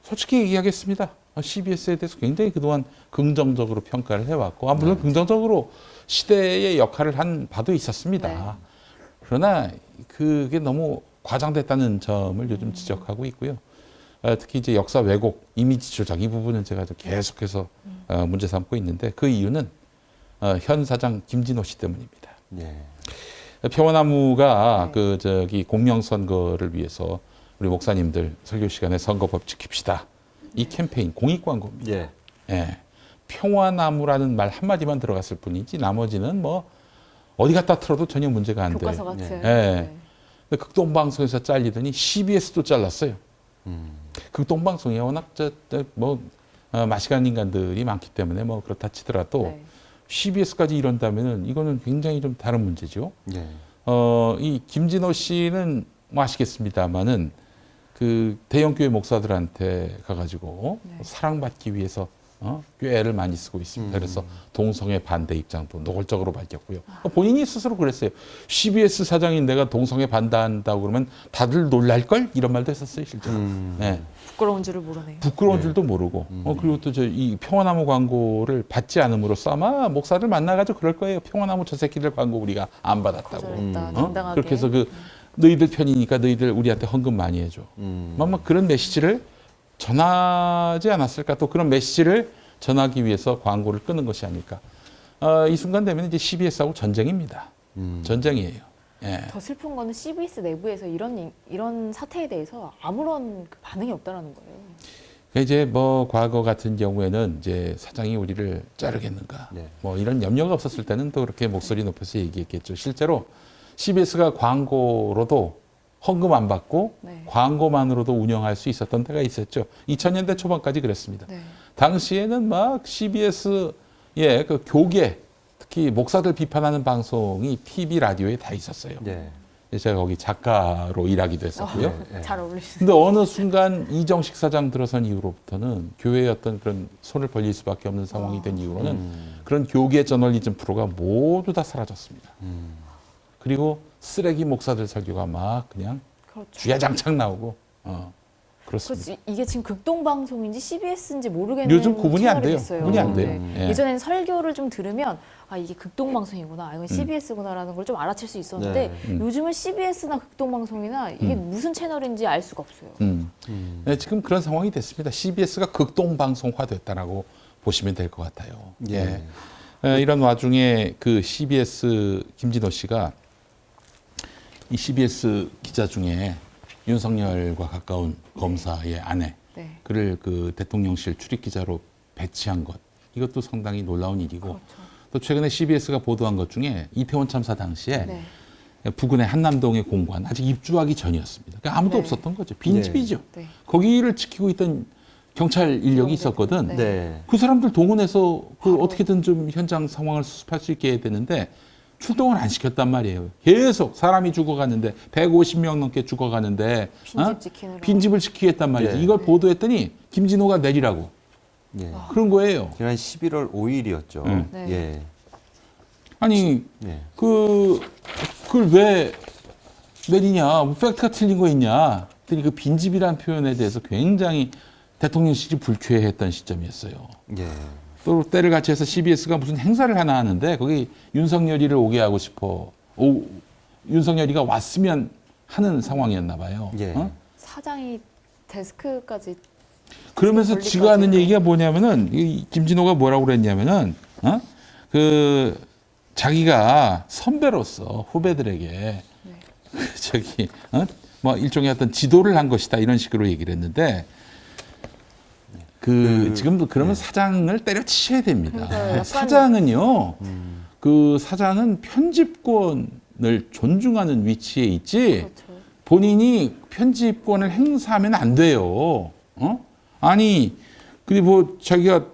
솔직히 얘기하겠습니다. CBS에 대해서 굉장히 그동안 긍정적으로 평가를 해왔고, 물론 긍정적으로 시대의 역할을 한 바도 있었습니다. 네. 그러나 그게 너무 과장됐다는 점을 요즘 지적하고 있고요. 특히 이제 역사 왜곡, 이미지 조작 이 부분은 제가 좀 계속해서 문제 삼고 있는데 그 이유는 현 사장 김진호 씨 때문입니다. 예. 평화나무가 네. 공명선거를 위해서 우리 목사님들 설교 시간에 선거법 지킵시다. 이 캠페인 공익 광고입니다. 예. 예. 평화나무라는 말 한마디만 들어갔을 뿐이지 나머지는 뭐 어디 갖다 틀어도 전혀 문제가 안 돼. 교과서 같은. 예. 네. 근데 극동방송에서 잘리더니 CBS도 잘랐어요. 극동방송이 워낙 마시간 인간들이 많기 때문에 뭐 그렇다 치더라도 네. CBS까지 이런다면은 이거는 굉장히 좀 다른 문제죠. 예. 이 김진호 씨는 뭐 아시겠습니다만은 그 대형교회 목사들한테 가가지고 네. 사랑받기 위해서 꽤 애를 많이 쓰고 있습니다. 그래서 동성애 반대 입장도 노골적으로 밝혔고요. 본인이 스스로 그랬어요. CBS 사장인 내가 동성애 반대한다고 그러면 다들 놀랄걸? 이런 말도 했었어요, 실제로. 네. 부끄러운 줄을 모르네요. 부끄러운 네. 줄도 모르고. 그리고 또 이 평화나무 광고를 받지 않음으로써 아마 목사들 만나가지고 그럴 거예요. 평화나무 저 새끼들 광고 우리가 안 받았다고. 거절했다. 당당하게. 그렇게 해서 너희들 편이니까 너희들 우리한테 헌금 많이 해줘. 아마 그런 메시지를 전하지 않았을까? 또 그런 메시지를 전하기 위해서 광고를 끄는 것이 아닐까? 이 순간 되면 이제 CBS하고 전쟁입니다. 전쟁이에요. 예. 더 슬픈 거는 CBS 내부에서 이런 사태에 대해서 아무런 그 반응이 없다라는 거예요. 이제 뭐 과거 같은 경우에는 이제 사장이 우리를 자르겠는가 네. 뭐 이런 염려가 없었을 때는 또 그렇게 목소리 높여서 얘기했겠죠. 실제로 CBS가 광고로도 헌금 안 받고 네. 광고만으로도 운영할 수 있었던 때가 있었죠. 2000년대 초반까지 그랬습니다. 네. 당시에는 막 CBS의 그 교계, 특히 목사들 비판하는 방송이 TV, 라디오에 다 있었어요. 네. 제가 거기 작가로 일하기도 했었고요. 네. 잘 어울리시네요. 근데 어느 순간 이정식 사장 들어선 이후로부터는 교회의 어떤 그런 손을 벌릴 수밖에 없는 상황이 된 이후로는 그런 교계 저널리즘 프로가 모두 다 사라졌습니다. 그리고 쓰레기 목사들 설교가 막 그냥 그렇죠. 주야장창 나오고 그렇습니다. 그래서 이게 지금 극동방송인지 CBS인지 모르겠는 요즘 구분이 안 채널이 돼요. 있어요. 구분이 안 돼요. 네. 예. 예전에는 설교를 좀 들으면 아 이게 극동방송이구나, 이건 CBS구나라는 걸 좀 알아챌 수 있었는데 네. 요즘은 CBS나 극동방송이나 이게 무슨 채널인지 알 수가 없어요. 네, 지금 그런 상황이 됐습니다. CBS가 극동방송화됐다라고 보시면 될 것 같아요. 예. 이런 와중에 그 CBS 김진호 씨가 이 CBS 기자 중에 윤석열과 가까운 검사의 아내 네. 그를 그 대통령실 출입 기자로 배치한 것, 이것도 상당히 놀라운 일이고 그렇죠. 또 최근에 CBS가 보도한 것 중에 이태원 참사 당시에 네. 부근의 한남동의 공관 아직 입주하기 전이었습니다. 그러니까 아무도 네. 없었던 거죠. 빈집이죠. 네. 거기를 지키고 있던 경찰 인력이 네. 있었거든. 네. 네. 그 사람들 동원해서 그 바로. 어떻게든 좀 현장 상황을 수습할 수 있게 해야 되는데 출동을 안 시켰단 말이에요. 계속 사람이 죽어가는데 150명 넘게 죽어가는데 빈집 지키느라. 빈집을 지키겠단 말이에요. 네. 이걸 보도했더니 김진호가 내리라고 예. 그런 거예요. 지난 11월 5일이었죠. 네. 예. 아니 예. 그걸 왜 내리냐? 뭐 팩트가 틀린 거 있냐? 그랬더니 그 빈집이라는 표현에 대해서 굉장히 대통령실이 불쾌했던 시점이었어요. 예. 또 때를 같이 해서 CBS가 무슨 행사를 하나 하는데 거기 윤석열이를 오게 하고 싶어. 윤석열이가 왔으면 하는 상황이었나 봐요. 예. 사장이 데스크까지 그러면서 멀리까지. 지가 하는 얘기가 뭐냐면은 이 김진호가 뭐라고 그랬냐면은 그 자기가 선배로서 후배들에게 저기 뭐 일종의 어떤 지도를 한 것이다 이런 식으로 얘기를 했는데 지금도 그러면 사장을 때려치셔야 됩니다. 그러니까요. 약간- 사장은요. 그 사장은 편집권을 존중하는 위치에 있지 그렇죠. 본인이 편집권을 행사하면 안 돼요. 아니 근데 뭐 자기가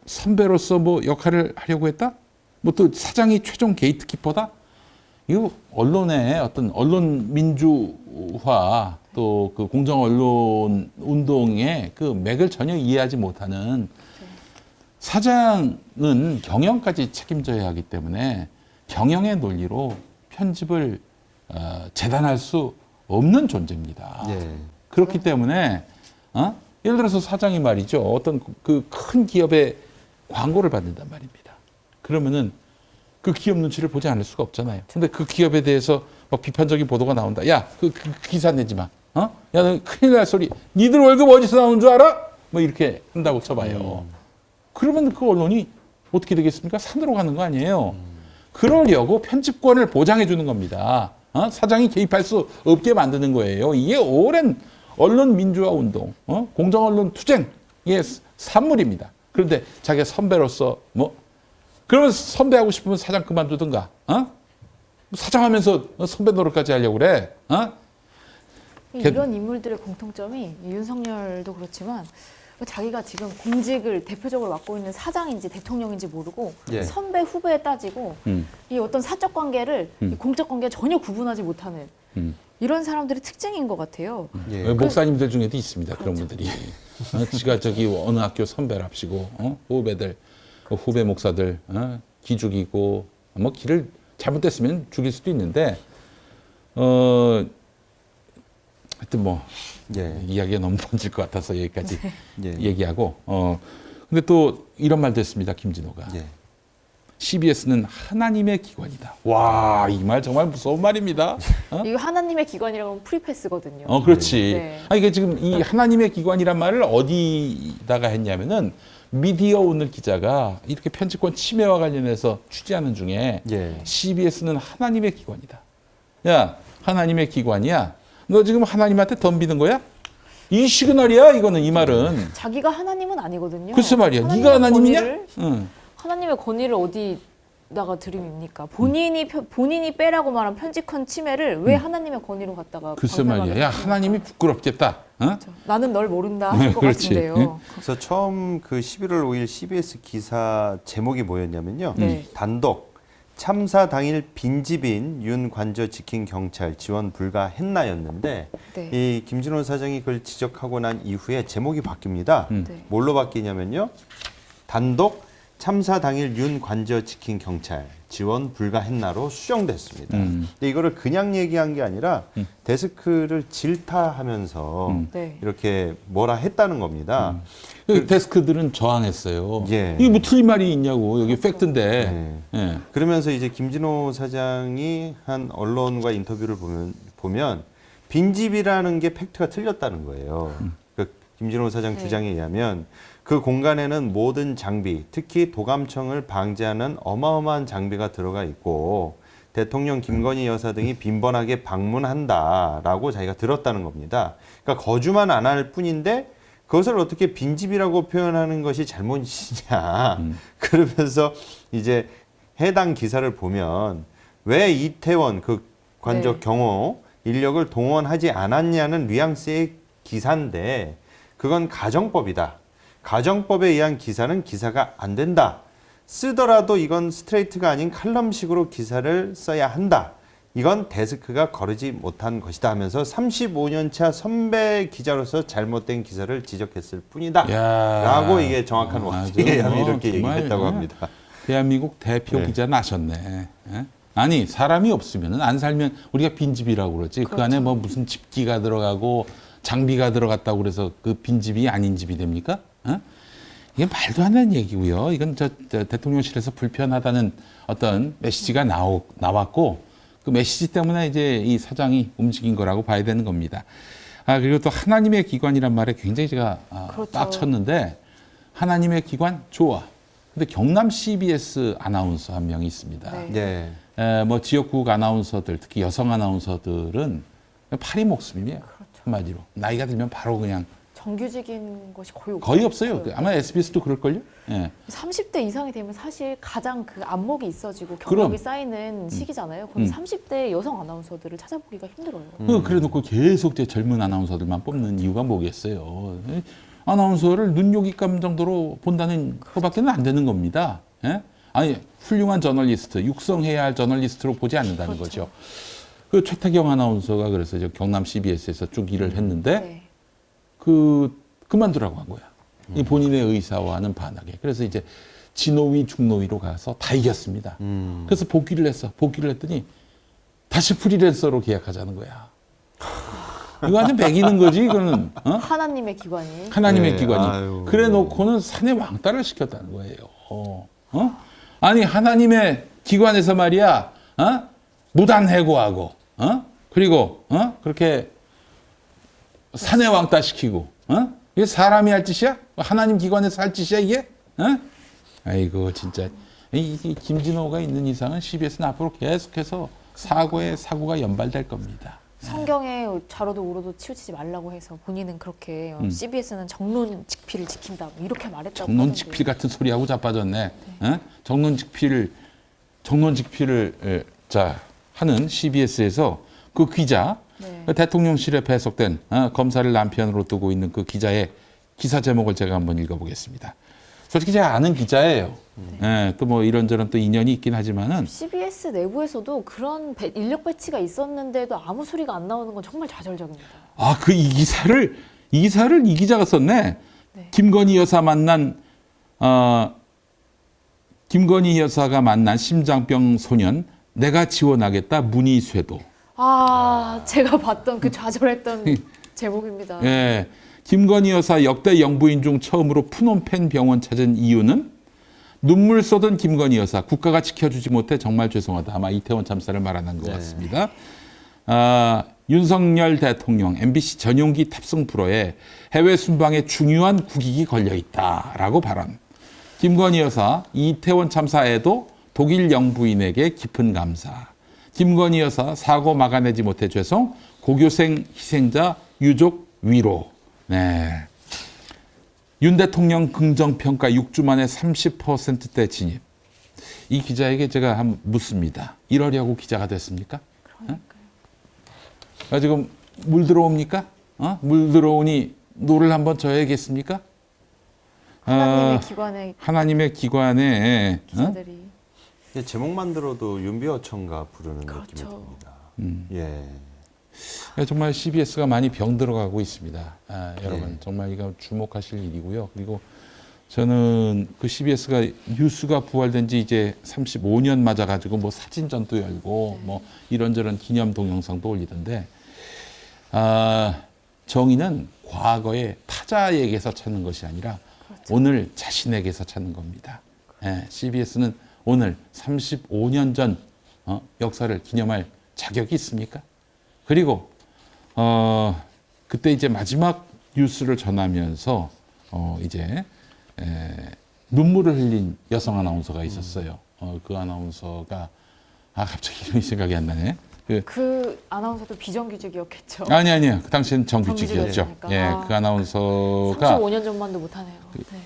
선배로서 뭐 역할을 하려고 했다? 뭐 또 사장이 최종 게이트키퍼다? 이거 언론의 어떤 언론 민주화 또 그 공정 언론 운동의 그 맥을 전혀 이해하지 못하는 사장은 경영까지 책임져야 하기 때문에 경영의 논리로 편집을 재단할 수 없는 존재입니다. 예. 그렇기 때문에 예를 들어서 사장이 말이죠. 어떤 그 큰 기업의 광고를 받는단 말입니다. 그러면은 그 기업 눈치를 보지 않을 수가 없잖아요. 근데 그 기업에 대해서 막 비판적인 보도가 나온다. 야, 그 기사 내지 마. 야, 너 큰일 날 소리. 니들 월급 어디서 나오는 줄 알아? 뭐 이렇게 한다고 쳐봐요. 그러면 그 언론이 어떻게 되겠습니까? 산으로 가는 거 아니에요. 그러려고 편집권을 보장해 주는 겁니다. 사장이 개입할 수 없게 만드는 거예요. 이게 오랜 언론 민주화 운동, 공정 언론 투쟁의 산물입니다. 그런데 자기가 선배로서 그러면 선배하고 싶으면 사장 그만두든가, 사장하면서 선배 노릇까지 하려고 그래, 이런 인물들의 공통점이 윤석열도 그렇지만 자기가 지금 공직을 대표적으로 맡고 있는 사장인지 대통령인지 모르고 예. 선배 후배에 따지고 이 어떤 사적 관계를 이 공적 관계 전혀 구분하지 못하는 이런 사람들의 특징인 것 같아요. 예. 목사님들 중에도 있습니다. 그런 분들이. 지가 저기 어느 학교 선배랍시고, 후배들, 후배 목사들, 기 죽이고, 뭐 기를 잘못됐으면 죽일 수도 있는데, 하여튼 뭐, 예. 이야기가 너무 번질 것 같아서 여기까지 예. 얘기하고, 근데 또 이런 말도 했습니다. 김진호가. 예. CBS는 하나님의 기관이다. 와, 이 말 정말 무서운 말입니다. 이거 하나님의 기관이라고 하면 프리패스거든요. 그렇지. 네. 이게 지금 이 하나님의 기관이란 말을 어디다가 했냐면은 미디어 오늘 기자가 이렇게 편집권 침해와 관련해서 취재하는 중에 예. CBS는 하나님의 기관이다. 야, 하나님의 기관이야. 너 지금 하나님한테 덤비는 거야? 이 시그널이야 이거는 이 말은. 자기가 하나님은 아니거든요. 글쎄 말이야. 하나님의 네가 하나님이냐? 권위를- 응. 하나님의 권위를 어디다가 들입니까? 본인이 빼라고 말한 편직한 침해를 왜 하나님의 권위로 갖다가 글쎄 방해가 말이야. 야 됩니까? 하나님이 부끄럽겠다. 어? 그렇죠. 나는 널 모른다 하실 것 그렇지. 같은데요. 그래서 처음 그 11월 5일 CBS 기사 제목이 뭐였냐면요. 네. 단독 참사 당일 빈집인 윤 관저 지킨 경찰 지원 불가했나였는데 네. 이 김진호 사장이 그걸 지적하고 난 이후에 제목이 바뀝니다. 네. 뭘로 바뀌냐면요. 단독 참사 당일 윤 관저 지킨 경찰 지원 불가했나로 수정됐습니다. 근데 이거를 그냥 얘기한 게 아니라 데스크를 질타하면서 네. 이렇게 뭐라 했다는 겁니다. 그 데스크들은 저항했어요. 예. 이게 뭐 틀린 말이 있냐고. 여기 팩트인데. 네. 예. 그러면서 이제 김진호 사장이 한 언론과 인터뷰를 보면 빈집이라는 게 팩트가 틀렸다는 거예요. 그 김진호 사장 네. 주장에 의하면 그 공간에는 모든 장비, 특히 도감청을 방지하는 어마어마한 장비가 들어가 있고 대통령 김건희 여사 등이 빈번하게 방문한다라고 자기가 들었다는 겁니다. 그러니까 거주만 안 할 뿐인데 그것을 어떻게 빈집이라고 표현하는 것이 잘못이냐. 그러면서 이제 해당 기사를 보면 왜 이태원 그 관적 네. 경호 인력을 동원하지 않았냐는 뉘앙스의 기사인데 그건 가정법이다. 가정법에 의한 기사는 기사가 안 된다. 쓰더라도 이건 스트레이트가 아닌 칼럼식으로 기사를 써야 한다. 이건 데스크가 거르지 못한 것이다 하면서 35년 차 선배 기자로서 잘못된 기사를 지적했을 뿐이다. 야. 라고 이게 정확한 원칙에 아주 뭐 이렇게 정말, 얘기했다고 합니다. 대한민국 대표 네. 기자 나셨네. 예? 아니 사람이 없으면 안 살면 우리가 빈집이라고 그러지. 그 안에 뭐 무슨 집기가 들어가고 장비가 들어갔다고 그래서 그 빈집이 아닌 집이 됩니까? 어? 이게 말도 안 되는 얘기고요. 이건 저 대통령실에서 불편하다는 어떤 메시지가 나왔고 그 메시지 때문에 이제 이 사장이 움직인 거라고 봐야 되는 겁니다. 아 그리고 또 하나님의 기관이란 말에 굉장히 제가 그렇죠. 빡쳤는데 하나님의 기관 좋아. 근데 경남 CBS 아나운서 한 명이 있습니다. 네. 네. 뭐 지역국 아나운서들 특히 여성 아나운서들은 팔이 목숨이에요. 한마디로 나이가 들면 바로 그냥 정규직인 것이 거의 없어요. 아마 SBS도 그럴걸요. 예. 30대 이상이 되면 사실 가장 그 안목이 있어지고 그럼. 경력이 쌓이는 시기잖아요. 그럼 30대 여성 아나운서들을 찾아보기가 힘들어요. 그래놓고 계속 제 젊은 아나운서들만 뽑는 이유가 뭐겠어요. 아나운서를 눈요깃감 정도로 본다는 그거밖에 안 되는 겁니다. 예? 아니 훌륭한 저널리스트, 육성해야 할 저널리스트로 보지 않는다는 거죠. 그 최태경 아나운서가 그래서 저 경남 CBS에서 쭉 일을 했는데 네. 그만두라고 한 거야. 이 본인의 의사와는 반하게. 그래서 이제 진노위, 중노위로 가서 다 이겼습니다. 그래서 복귀를 했어. 복귀를 했더니 다시 프리랜서로 계약하자는 거야. 이거 완전 매기는 거지, 이거는. 어? 하나님의 기관이. 하나님의 네, 기관이. 아유. 그래 놓고는 산에 왕따를 시켰다는 거예요. 어? 아니, 하나님의 기관에서 말이야, 무단 해고하고, 그리고, 그렇게 산에 왕따 시키고, 이게 사람이 할 짓이야? 하나님 기관에서 할 짓이야, 이게? 아이고, 진짜. 이 김진호가 있는 이상은 CBS는 앞으로 계속해서 사고가 연발될 겁니다. 성경에 좌로도 우로도 치우치지 말라고 해서 본인은 그렇게 CBS는 정론직필을 지킨다 뭐 이렇게 말했다고 정론직필 같은 소리하고 자빠졌네. 정론직필을 자 하는 CBS에서 그 기자 네. 대통령실에 배속된 검사를 남편으로 두고 있는 그 기자의 기사 제목을 제가 한번 읽어보겠습니다. 솔직히 제가 아는 기자예요. 또 뭐 이런저런 또 인연이 있긴 하지만은 CBS 내부에서도 그런 인력 배치가 있었는데도 아무 소리가 안 나오는 건 정말 좌절적입니다. 그 이 기사를 이 기자가 썼네. 네. 김건희 여사가 만난 심장병 소년 내가 지원하겠다 문의쇄도. 제가 봤던 그 좌절했던 제목입니다. 예. 김건희 여사 역대 영부인 중 처음으로 푸놈펜 병원 찾은 이유는 눈물 쏟은 김건희 여사 국가가 지켜주지 못해 정말 죄송하다. 아마 이태원 참사를 말하는 것 같습니다. 윤석열 대통령 MBC 전용기 탑승 프로에 해외 순방에 중요한 국익이 걸려 있다라고 발언. 김건희 여사 이태원 참사에도 독일 영부인에게 깊은 감사. 김건희 여사 사고 막아내지 못해 죄송. 고교생 희생자 유족 위로. 네. 윤 대통령 긍정평가 6주 만에 30%대 진입. 이 기자에게 제가 한번 묻습니다. 이러려고 기자가 됐습니까? 그러니까요. 지금 물 들어옵니까? 물 들어오니 노를 한번 져야겠습니까? 하나님의 기관의 기자들이 제목만 들어도 윤비어천가 부르는 그렇죠. 느낌이 듭니다. 정말 CBS가 많이 병들어가고 있습니다. 여러분 네. 정말 이거 주목하실 일이고요. 그리고 저는 그 CBS가 뉴스가 부활된 지 이제 35년 맞아가지고 뭐 사진전도 열고 뭐 이런저런 기념 동영상도 올리던데 정의는 과거의 타자에게서 찾는 것이 아니라 오늘 자신에게서 찾는 겁니다. CBS는 오늘 35년 전 역사를 기념할 자격이 있습니까? 그리고 그때 이제 마지막 뉴스를 전하면서 이제 눈물을 흘린 여성 아나운서가 있었어요. 그 아나운서가 갑자기 이름이 생각이 안 나네. 그 아나운서도 비정규직이었겠죠. 아니요. 그 당시엔 정규직이었죠. 정규직이었으니까. 그 아나운서가 35년 전만도 못하네요.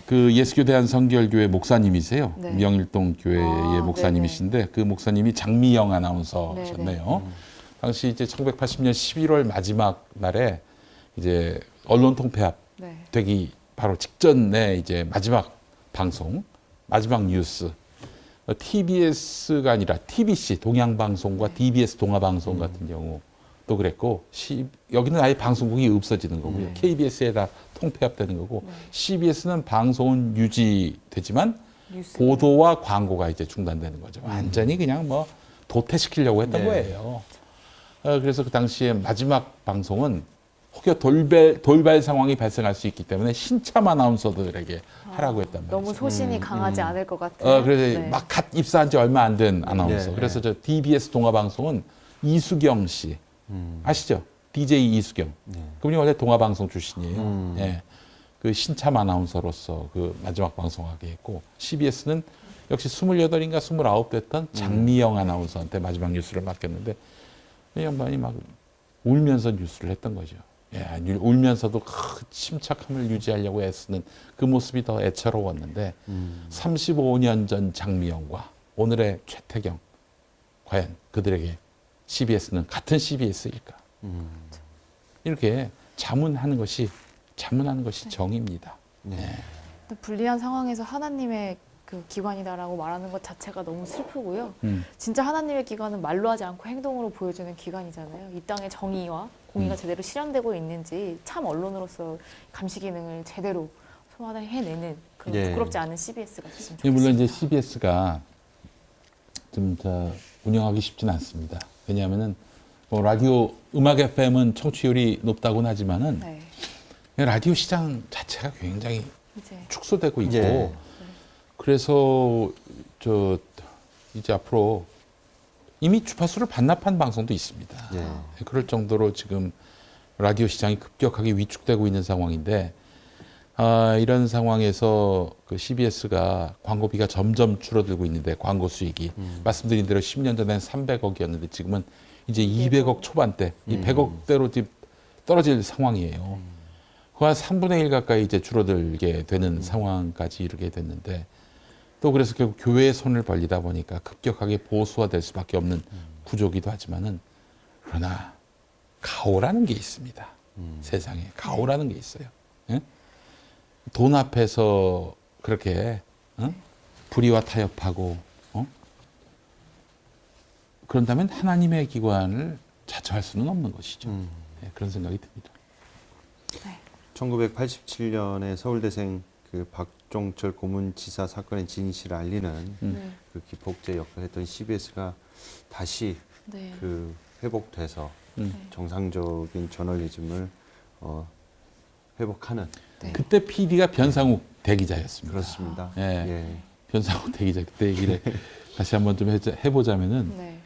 그 예수교 대한성결교회 목사님이세요. 네. 명일동 교회의 목사님이신데 그 목사님이 장미영 아나운서셨네요. 당시 이제 1980년 11월 마지막 날에 이제 언론 통폐합 되기 바로 직전에 이제 마지막 방송, 마지막 뉴스. TBS가 아니라 TBC 동양방송과 DBS 동아방송 같은 경우도 그랬고 여기는 아예 방송국이 없어지는 거고요. KBS에다 통폐합되는 거고 CBS는 방송은 유지되지만 보도와 광고가 이제 중단되는 거죠. 완전히 그냥 뭐 도태시키려고 했던 거예요. 그래서 그 당시에 마지막 방송은 혹여 돌발 상황이 발생할 수 있기 때문에 신참 아나운서들에게 하라고 했단 말이죠. 너무 소신이 강하지 않을 것 같아요. 그래서 막 갓 입사한 지 얼마 안 된 아나운서. 네. 그래서 저 DBS 동아방송은 이수경 씨 아시죠? DJ 이수경. 그분이 원래 동아방송 출신이에요. 그 신참 아나운서로서 그 마지막 방송하게 했고 CBS는 역시 28인가 29 됐던 장미영 아나운서한테 마지막 뉴스를 맡겼는데 이 양반이 막 울면서 뉴스를 했던 거죠. 울면서도 그 침착함을 유지하려고 애쓰는 그 모습이 더 애처로웠는데 35년 전 장미영과 오늘의 최태경 과연 그들에게 CBS는 같은 CBS일까? 이렇게 자문하는 것이 정의입니다. 불리한 상황에서 하나님의 그 기관이다라고 말하는 것 자체가 너무 슬프고요. 진짜 하나님의 기관은 말로 하지 않고 행동으로 보여주는 기관이잖아요. 이 땅의 정의와 공의가 제대로 실현되고 있는지 참 언론으로서 감시 기능을 제대로 소화해내는 그런 부끄럽지 않은 CBS가 됐으면 좋겠습니다. 물론 이제 CBS가 좀 운영하기 쉽지는 않습니다. 왜냐하면은 뭐 라디오 음악 FM은 청취율이 높다고는 하지만은 라디오 시장 자체가 굉장히 축소되고 있고 그래서 이제 앞으로 이미 주파수를 반납한 방송도 있습니다. 그럴 정도로 지금 라디오 시장이 급격하게 위축되고 있는 상황인데 이런 상황에서 그 CBS가 광고비가 점점 줄어들고 있는데 광고 수익이 말씀드린 대로 10년 전에는 300억이었는데 지금은 이제 200억 초반대, 이 100억대로 지금 떨어질 상황이에요. 그 한 3분의 1 가까이 이제 줄어들게 되는 상황까지 이르게 됐는데 또 그래서 결국 교회의 손을 벌리다 보니까 급격하게 보수화될 수밖에 없는 구조기도 하지만은 그러나 가오라는 게 있습니다. 세상에 가오라는 게 있어요. 돈 앞에서 그렇게 불의와 타협하고 그런다면 하나님의 기관을 자처할 수는 없는 것이죠. 그런 생각이 듭니다. 1987년에 서울대생 그 박종철 고문치사 사건의 진실을 알리는 그 기폭제 역할을 했던 CBS가 다시 그 회복돼서 정상적인 저널리즘을 회복하는 그때 PD가 변상욱 대기자였습니다. 그렇습니다. 변상욱 대기자 그때 얘기를 다시 한번 좀 해보자면은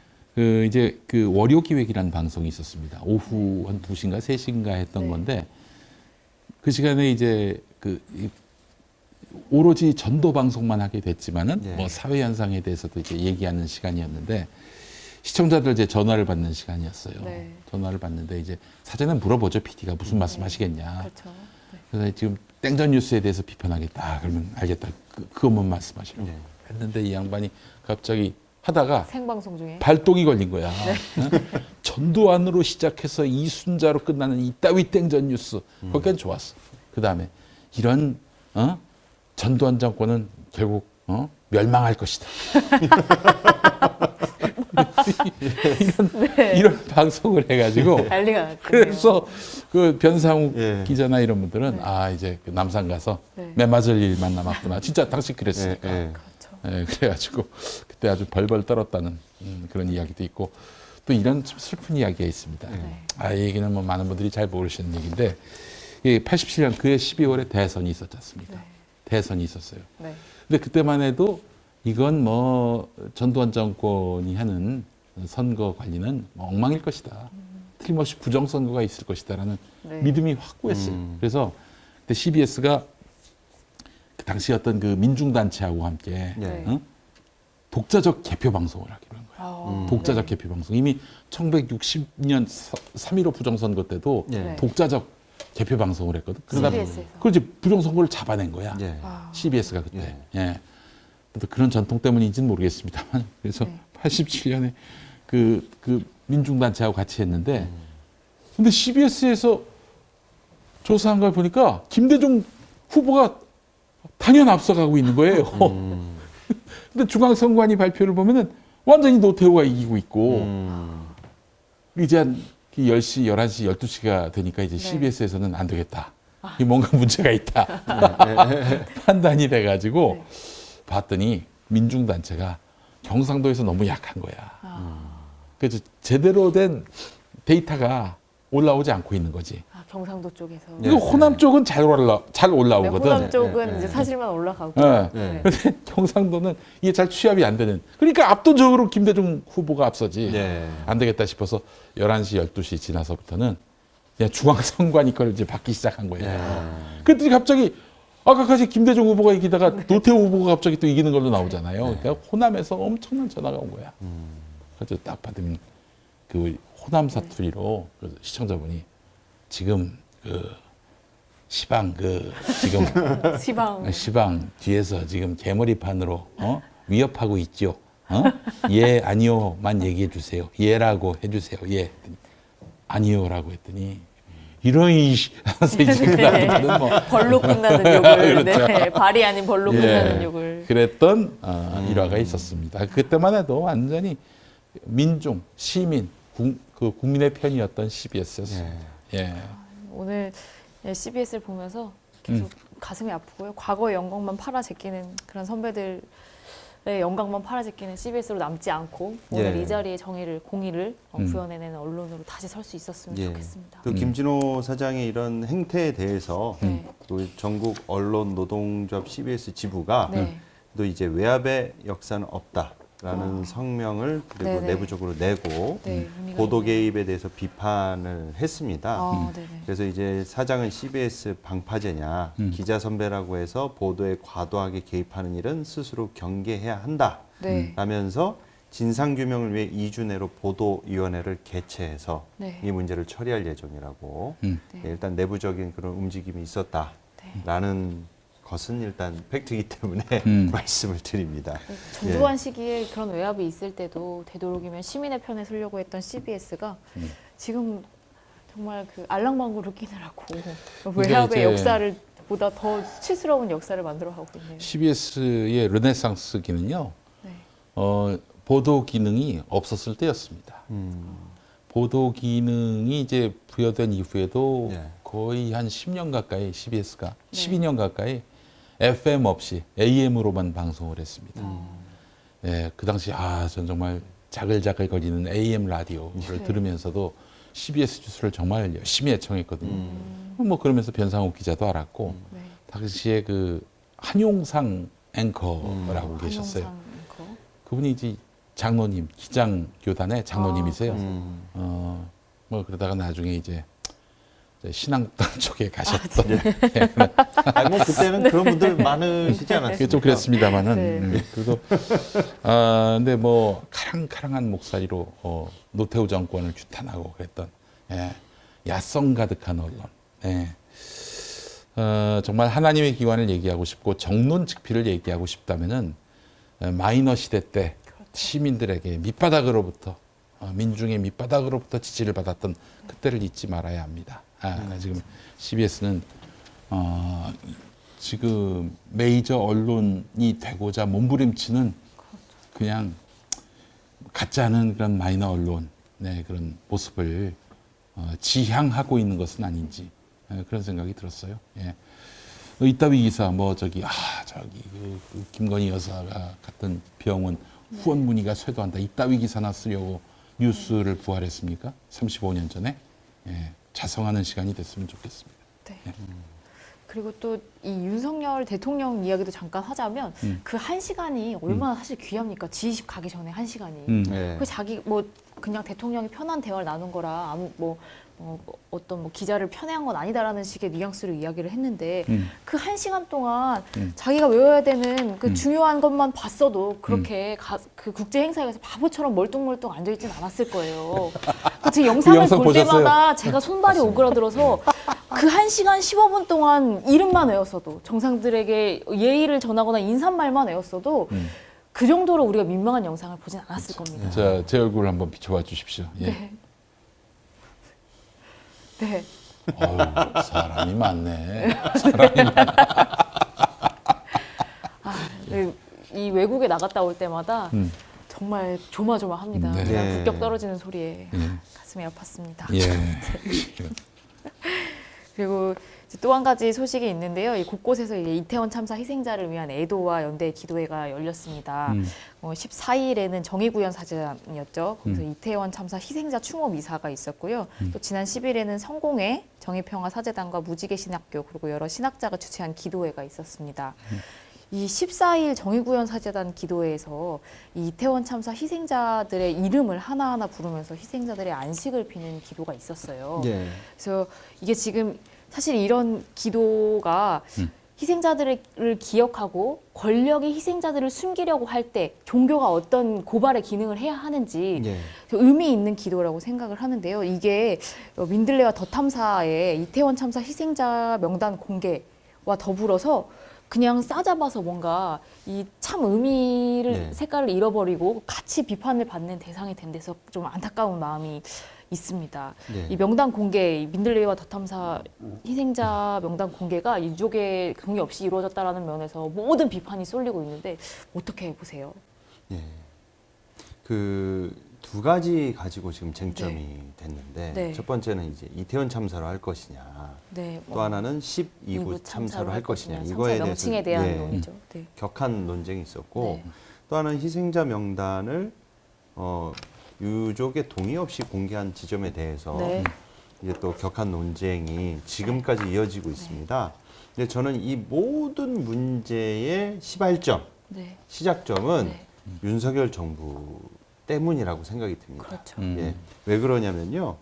이제 그 월요 기획이라는 방송이 있었습니다. 오후 한 2시인가 3시인가 했던 건데 그 시간에 이제 오로지 전도 방송만 하게 됐지만은 뭐 사회 현상에 대해서도 이제 얘기하는 시간이었는데 시청자들 이제 전화를 받는 시간이었어요. 전화를 받는데 이제 사전에 물어보죠. PD가 무슨 말씀하시겠냐. 그래서 지금 땡전 뉴스에 대해서 비판하겠다. 그러면 알겠다. 그것만 말씀하시라고 네. 했는데 이 양반이 갑자기 하다가 생방송 중에 발동이 걸린 거야. 어? 전두환으로 시작해서 이순자로 끝나는 이따위 땡전 뉴스. 거기까지 좋았어. 그 다음에 이런 전두환 정권은 결국 멸망할 것이다. 이런 방송을 해가지고 난리가 났죠. 그래서 그 변상욱 예. 기자나 이런 분들은 이제 그 남산 가서 네. 매 맞을 일만 남았구나. 진짜 당시 그랬으니까. 예, 예. 그렇죠. 예, 그래가지고 그때 아주 벌벌 떨었다는 그런 이야기도 있고 또 이런 참 슬픈 이야기가 있습니다. 네. 이 얘기는 뭐 많은 분들이 잘 모르시는 얘기인데 87년 그해 12월에 대선이 있었지 않습니까? 네. 대선이 있었어요. 네. 근데 그때만 해도 이건 뭐 전두환 정권이 하는 선거 관리는 뭐 엉망일 것이다. 틀림없이 부정선거가 있을 것이다라는 네. 믿음이 확고했어요. 그래서 그때 CBS가 그 당시 어떤 그 민중단체하고 함께 네. 독자적 개표 방송을 하기로 한 거예요. 아, 독자적 네. 개표 방송. 이미 1960년 3.15 부정선거 때도 네. 독자적 개표 방송을 했거든. 그러다 CBS에서. 그걸 이제 부정선거를 잡아낸 거야. 예. 아, CBS가 그때. 예. 또 그런 전통 때문인지는 모르겠습니다만. 그래서 네. 87년에 그 민중단체하고 같이 했는데, 근데 CBS에서 조사한 걸 보니까 김대중 후보가 당연 앞서가고 있는 거예요. 근데 중앙선관위 발표를 보면은 완전히 노태우가 이기고 있고, 이제 한 10시, 11시, 12시가 되니까 이제 네. CBS에서는 안 되겠다. 이 뭔가 문제가 있다. 판단이 돼가지고 봤더니 민중단체가 경상도에서 너무 약한 거야. 그래서 제대로 된 데이터가 올라오지 않고 있는 거지. 경상도 쪽에서. 네. 이거 호남 쪽은 잘 네, 올라오거든. 호남 쪽은 네, 이제 네. 사실만 올라가고. 네. 네. 근데 경상도는 이게 잘 취합이 안 되는. 그러니까 압도적으로 김대중 후보가 앞서지. 네. 안 되겠다 싶어서 11시, 12시 지나서부터는 그냥 중앙선관위 걸 이제 받기 시작한 거예요. 네. 그랬더니 갑자기 아까까지 김대중 후보가 이기다가 노태우 후보가 갑자기 또 이기는 걸로 나오잖아요. 그러니까 호남에서 엄청난 전화가 온 거야. 그래서 딱 받으면 그 호남 사투리로 그 시청자분이 지금 그 시방 지금 시방. 뒤에서 지금 개머리판으로 위협하고 있죠. 예 아니요만 얘기해 주세요. 예라고 해주세요. 예 아니요라고 했더니 이런 하면서 이제 그다음부터는 뭐 벌로 끝나는 욕을. 그렇죠. 네. 발이 아닌 벌로 예, 끝나는 욕을. 그랬던 일화가 있었습니다. 그때만 해도 완전히 민중 시민 국민의 편이었던 CBS였어요. 예. 오늘 CBS를 보면서 계속 가슴이 아프고요. 과거의 영광만 팔아 제끼는 그런 선배들의 영광만 팔아 제끼는 CBS로 남지 않고 오늘 예. 이 자리에 공의를 구현해내는 언론으로 다시 설 수 있었으면 예. 좋겠습니다. 또 김진호 사장의 이런 행태에 대해서 네. 또 전국 언론 노동조합 CBS 지부가 네. 또 이제 외압의 역사는 없다라는 성명을 그리고 네네. 내부적으로 내고 네, 의미가 보도 있네요. 개입에 대해서 비판을 했습니다. 네네. 그래서 이제 사장은 CBS 방파제냐, 기자 선배라고 해서 보도에 과도하게 개입하는 일은 스스로 경계해야 한다. 네. 라면서 진상규명을 위해 2주 내로 보도위원회를 개최해서 네. 이 문제를 처리할 예정이라고 네. 일단 내부적인 그런 움직임이 있었다라는 것은 일단 팩트이기 때문에 말씀을 드립니다. 전두환 시기에 그런 외압이 있을 때도 되도록이면 시민의 편에 서려고 했던 CBS가 지금 정말 그 알랑방구를 끼느라고 외압의 이제 역사를 보다 더 수치스러운 역사를 만들어가고 있네요. CBS의 르네상스기는요. 네. 보도 기능이 없었을 때였습니다. 보도 기능이 이제 부여된 이후에도 예. 거의 한 10년 가까이 CBS가 네. 12년 가까이 FM 없이 AM으로만 방송을 했습니다. 네, 그 당시 전 정말 자글자글 거리는 AM 라디오를 네. 들으면서도 CBS 뉴스를 정말 열심히 애청했거든요. 뭐 그러면서 변상욱 기자도 알았고 네. 당시에 그 한용상 앵커라고 계셨어요. 한용상 앵커. 그분이 이제 장로님, 기장 교단의 장로님이세요. 뭐 그러다가 나중에 이제 신앙당 쪽에 가셨던. 뭐 그때는 그런 분들 많으시지 않았습니까? 좀 그랬습니다만은. 네. 그래도 근데 뭐 카랑카랑한 목소리로 노태우 정권을 규탄하고 그랬던 야성 가득한 언론. 정말 하나님의 기관을 얘기하고 싶고 정론직피를 얘기하고 싶다면은 마이너 시대 때 시민들에게 밑바닥으로부터 민중의 밑바닥으로부터 지지를 받았던 그때를 잊지 말아야 합니다. 지금 CBS는 지금 메이저 언론이 되고자 몸부림치는 그냥 같지 않은 그런 마이너 언론의 그런 모습을 지향하고 있는 것은 아닌지 그런 생각이 들었어요. 예. 이따위 기사 그 김건희 여사가 갔던 병원 후원 문의가 쇄도한다. 이따위 기사나 쓰려고 뉴스를 부활했습니까? 35년 전에. 예. 자성하는 시간이 됐으면 좋겠습니다. 네. 예. 그리고 또 이 윤석열 대통령 이야기도 잠깐 하자면 그 1시간이 얼마나 사실 귀합니까? G20 가기 전에 1시간이. 네. 그 자기 그냥 대통령이 편한 대화를 나눈 거라 아무 어떤 기자를 편애한 건 아니다라는 식의 뉘앙스로 이야기를 했는데 그 1시간 동안 자기가 외워야 되는 그 중요한 것만 봤어도 그렇게 그 국제 행사에 가서 바보처럼 멀뚱멀뚱 앉아 있진 않았을 거예요. 그 영상을 영상 볼 보셨어요? 때마다 제가 손발이 오그라들어서 그 1시간 15분 동안 이름만 외웠어도 정상들에게 예의를 전하거나 인사말만 외웠어도 그 정도로 우리가 민망한 영상을 보진 않았을 겁니다. 자, 제 얼굴을 한번 비춰봐 주십시오. 예. 네. 네. 어휴, 사람이 많네. 이 외국에 나갔다 올 때마다 정말 조마조마합니다. 네. 그냥 네. 국격 떨어지는 소리에 예. 가슴이 아팠습니다. 예. 그리고 또 한 가지 소식이 있는데요. 이 곳곳에서 이제 이태원 참사 희생자를 위한 애도와 연대 기도회가 열렸습니다. 14일에는 정의구현 사제단이었죠. 거기서 이태원 참사 희생자 추모 미사가 있었고요. 또 지난 10일에는 성공회 정의평화 사제단과 무지개 신학교 그리고 여러 신학자가 주최한 기도회가 있었습니다. 이 14일 정의구현 사제단 기도회에서 이 이태원 참사 희생자들의 이름을 하나하나 부르면서 희생자들의 안식을 비는 기도가 있었어요. 예. 그래서 이게 지금 사실 이런 기도가 희생자들을 기억하고 권력이 희생자들을 숨기려고 할 때 종교가 어떤 고발의 기능을 해야 하는지 예. 의미 있는 기도라고 생각을 하는데요. 이게 민들레와 더 탐사의 이태원 참사 희생자 명단 공개와 더불어서 그냥 싸잡아서 뭔가 이 참 의미를 네. 색깔을 잃어버리고 같이 비판을 받는 대상이 된 데서 좀 안타까운 마음이 있습니다. 네. 이 명단 공개, 민들레이와 더 탐사 희생자 명단 공개가 유족의 동의 없이 이루어졌다라는 면에서 모든 비판이 쏠리고 있는데 어떻게 보세요? 예. 그 두 가지 가지고 지금 쟁점이 됐는데 네. 첫 번째는 이제 이태원 참사로 할 것이냐, 네, 또 하나는 12구 참사로 할 것이냐 이거에 대해서 명칭에 대한 예, 논의죠. 네. 격한 논쟁이 있었고 네. 또 하나는 희생자 명단을 유족의 동의 없이 공개한 지점에 대해서 네. 이제 또 격한 논쟁이 지금까지 이어지고 있습니다. 근데 저는 이 모든 문제의 시발점, 네. 시작점은 네. 윤석열 정부 때문이라고 생각이 듭니다. 그렇죠. 예. 왜 그러냐면요.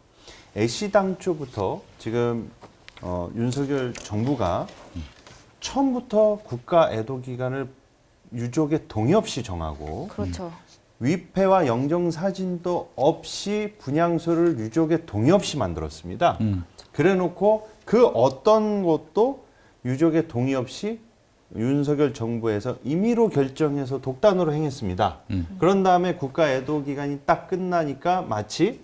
애시당초부터 지금 윤석열 정부가 처음부터 국가 애도 기간을 유족의 동의 없이 정하고 그렇죠. 위패와 영정 사진도 없이 분향소를 유족의 동의 없이 만들었습니다. 그래놓고 그 어떤 것도 유족의 동의 없이 윤석열 정부에서 임의로 결정해서 독단으로 행했습니다. 그런 다음에 국가 애도 기간이 딱 끝나니까 마치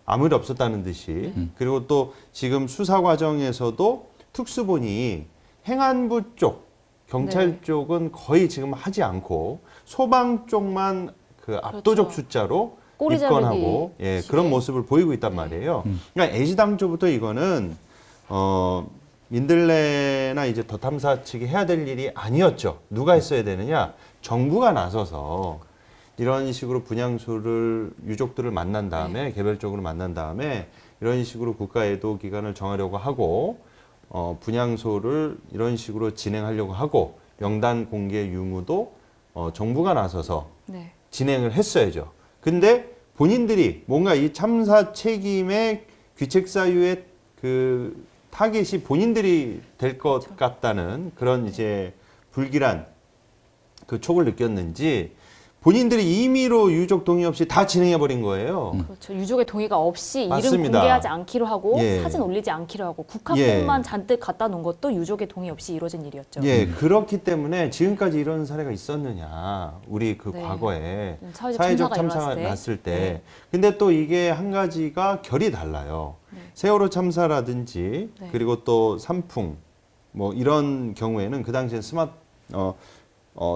아무 일 없었다는 듯이 그리고 또 지금 수사 과정에서도 특수본이 행안부 쪽, 경찰 네. 쪽은 거의 지금 하지 않고 소방 쪽만 그 압도적 그렇죠. 숫자로 꼬리 입건하고 자르기 예, 식의. 그런 모습을 보이고 있단 네. 말이에요. 그러니까 애시당초부터 이거는 민들레나 이제 더 탐사 측이 해야 될 일이 아니었죠. 누가 했어야 되느냐? 정부가 나서서 이런 식으로 분향소를 유족들을 만난 다음에 개별적으로 만난 다음에 이런 식으로 국가 애도 기간을 정하려고 하고 분향소를 이런 식으로 진행하려고 하고 명단 공개 유무도 정부가 나서서 네. 진행을 했어야죠. 근데 본인들이 뭔가 이 참사 책임의 귀책 사유의 그 타겟이 본인들이 될 것 같다는 그런 이제 불길한 그 촉을 느꼈는지 본인들이 임의로 유족 동의 없이 다 진행해 버린 거예요. 그렇죠. 유족의 동의가 없이 이름 맞습니다. 공개하지 않기로 하고 예. 사진 올리지 않기로 하고 국화꽃만 잔뜩 갖다 놓은 것도 유족의 동의 없이 이루어진 일이었죠. 예, 그렇기 때문에 지금까지 이런 사례가 있었느냐. 우리 그 네. 과거에 사회적 참사가 참사가 났을 때. 네. 근데 또 이게 한 가지가 결이 달라요. 세월호 참사라든지 네. 그리고 또 삼풍 뭐 이런 경우에는 그 당시엔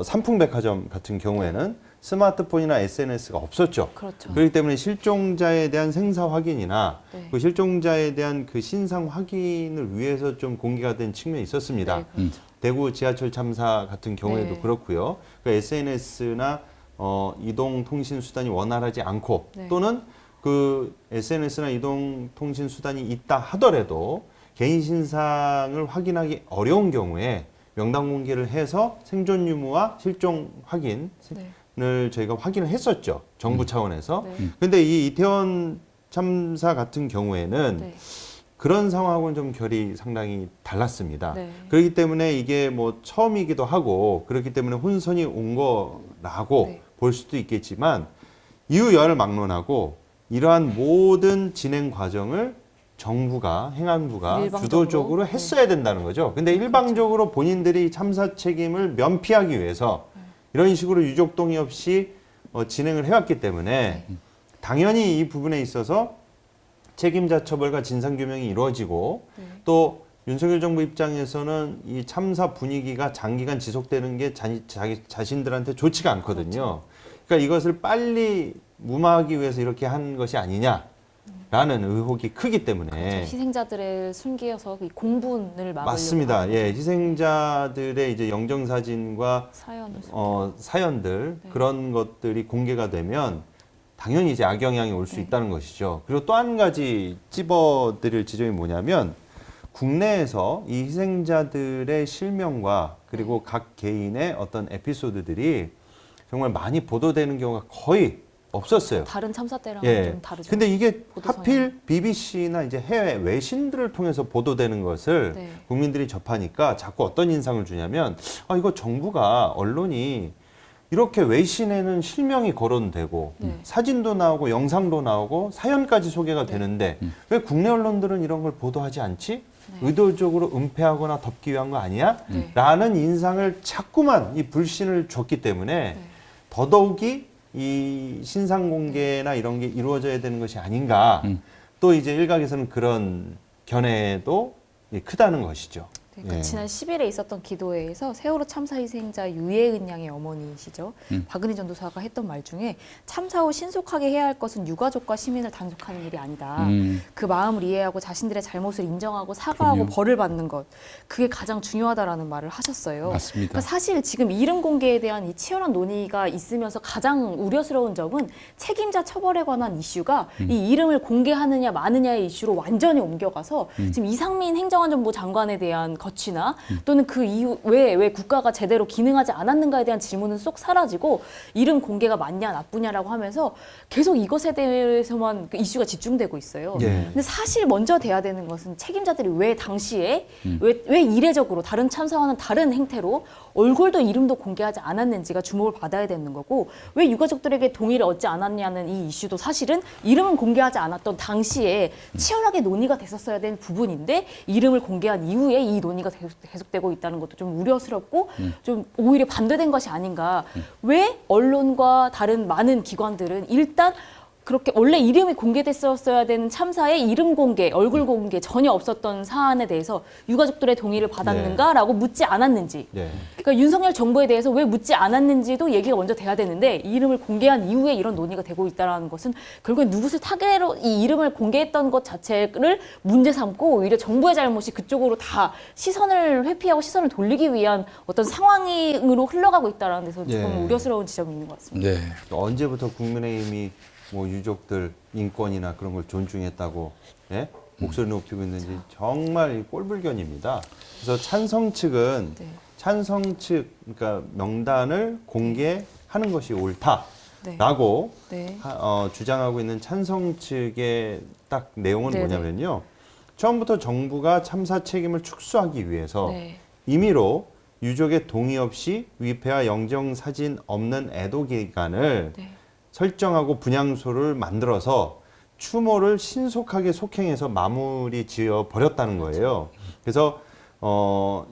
삼풍백화점 같은 경우에는 스마트폰이나 SNS가 없었죠. 그렇죠. 그렇기 때문에 실종자에 대한 생사 확인이나 네. 그 실종자에 대한 그 신상 확인을 위해서 좀 공개가 된 측면이 있었습니다. 네, 그렇죠. 대구 지하철 참사 같은 경우에도 네. 그렇고요. 그 SNS나 이동통신 수단이 원활하지 않고 네. 또는 그 SNS나 이동통신 수단이 있다 하더라도 개인 신상을 확인하기 어려운 경우에 명단 공개를 해서 생존 유무와 실종 확인을 네. 저희가 확인을 했었죠. 정부 차원에서. 네. 근데 이 이태원 참사 같은 경우에는 네. 그런 상황하고는 좀 결이 상당히 달랐습니다. 네. 그렇기 때문에 이게 뭐 처음이기도 하고 그렇기 때문에 혼선이 온 거라고 네. 볼 수도 있겠지만 이유여하를 막론하고 이러한 모든 진행 과정을 정부가 행안부가 일방적으로? 주도적으로 했어야 된다는 거죠. 근데 일방적으로 본인들이 참사 책임을 면피하기 위해서 이런 식으로 유족 동의 없이 진행을 해왔기 때문에 당연히 이 부분에 있어서 책임자 처벌과 진상 규명이 이루어지고 또 윤석열 정부 입장에서는 이 참사 분위기가 장기간 지속되는 게 자기 자신들한테 좋지가 않거든요. 그러니까 이것을 빨리 무마하기 위해서 이렇게 한 것이 아니냐라는 의혹이 크기 때문에 그렇죠. 희생자들의 숨기어서 이 공분을 막으려고 맞습니다. 하는 예, 거죠. 희생자들의 이제 영정 사진과 사연을 사연들 네. 그런 것들이 공개가 되면 당연히 이제 악영향이 올 수 네. 있다는 것이죠. 그리고 또 한 가지 찝어드릴 지점이 뭐냐면 국내에서 이 희생자들의 실명과 그리고 각 개인의 어떤 에피소드들이 정말 많이 보도되는 경우가 거의 없었어요. 다른 참사 때랑 예. 좀 다르죠. 근데 이게 보도 하필 BBC나 이제 해외 외신들을 통해서 보도되는 것을 네. 국민들이 접하니까 자꾸 어떤 인상을 주냐면 이거 정부가 언론이 이렇게 외신에는 실명이 거론되고 네. 사진도 나오고 영상도 나오고 사연까지 소개가 되는데 왜 국내 언론들은 이런 걸 보도하지 않지? 네. 의도적으로 은폐하거나 덮기 위한 거 아니야? 네. 라는 인상을 자꾸만 이 불신을 줬기 때문에 네. 더더욱이 이 신상 공개나 이런 게 이루어져야 되는 것이 아닌가. 또 이제 일각에서는 그런 견해도 크다는 것이죠. 그러니까 예. 지난 10일에 있었던 기도회에서 세월호 참사 희생자 유해은 양의 어머니시죠. 박은희 전도사가 했던 말 중에 참사 후 신속하게 해야 할 것은 유가족과 시민을 단속하는 일이 아니다. 그 마음을 이해하고 자신들의 잘못을 인정하고 사과하고 그럼요. 벌을 받는 것. 그게 가장 중요하다라는 말을 하셨어요. 맞습니다. 그러니까 사실 지금 이름 공개에 대한 이 치열한 논의가 있으면서 가장 우려스러운 점은 책임자 처벌에 관한 이슈가 이 이름을 공개하느냐 마느냐의 이슈로 완전히 옮겨가서 지금 이상민 행정안전부 장관에 대한 거취나 또는 그 이후 왜 국가가 제대로 기능하지 않았는가에 대한 질문은 쏙 사라지고 이름 공개가 맞냐 나쁘냐라고 하면서 계속 이것에 대해서만 그 이슈가 집중되고 있어요. 예. 근데 사실 먼저 돼야 되는 것은 책임자들이 왜 당시에 왜 이례적으로 다른 참사와는 다른 행태로 얼굴도 이름도 공개하지 않았는지가 주목을 받아야 되는 거고 왜 유가족들에게 동의를 얻지 않았냐는 이 이슈도 사실은 이름은 공개하지 않았던 당시에 치열하게 논의가 됐었어야 된 부분인데 이름을 공개한 이후에 이 논의가 계속되고 있다는 것도 좀 우려스럽고 좀 오히려 반대된 것이 아닌가. 왜 언론과 다른 많은 기관들은 일단 그렇게 원래 이름이 공개됐었어야 되는 참사의 이름 공개, 얼굴 공개 전혀 없었던 사안에 대해서 유가족들의 동의를 받았는가라고 묻지 않았는지. 예. 그러니까 윤석열 정부에 대해서 왜 묻지 않았는지도 얘기가 먼저 돼야 되는데 이 이름을 공개한 이후에 이런 논의가 되고 있다는 것은 결국엔 누구를 타겟으로 이 이름을 공개했던 것 자체를 문제 삼고 오히려 정부의 잘못이 그쪽으로 다 시선을 회피하고 시선을 돌리기 위한 어떤 상황으로 흘러가고 있다는 데서 조금 예. 우려스러운 지점이 있는 것 같습니다. 네. 언제부터 국민의힘이 뭐 유족들 인권이나 그런 걸 존중했다고 예? 목소리 높이고 있는지 정말 이 꼴불견입니다. 그래서 찬성 측은 네. 찬성 측 그러니까 명단을 공개하는 것이 옳다라고 네. 주장하고 있는 찬성 측의 딱 내용은 네네. 뭐냐면요. 처음부터 정부가 참사 책임을 축소하기 위해서 네. 임의로 유족의 동의 없이 위패와 영정 사진 없는 애도 기간을 네. 설정하고 분향소를 만들어서 추모를 신속하게 속행해서 마무리 지어 버렸다는 거예요. 그래서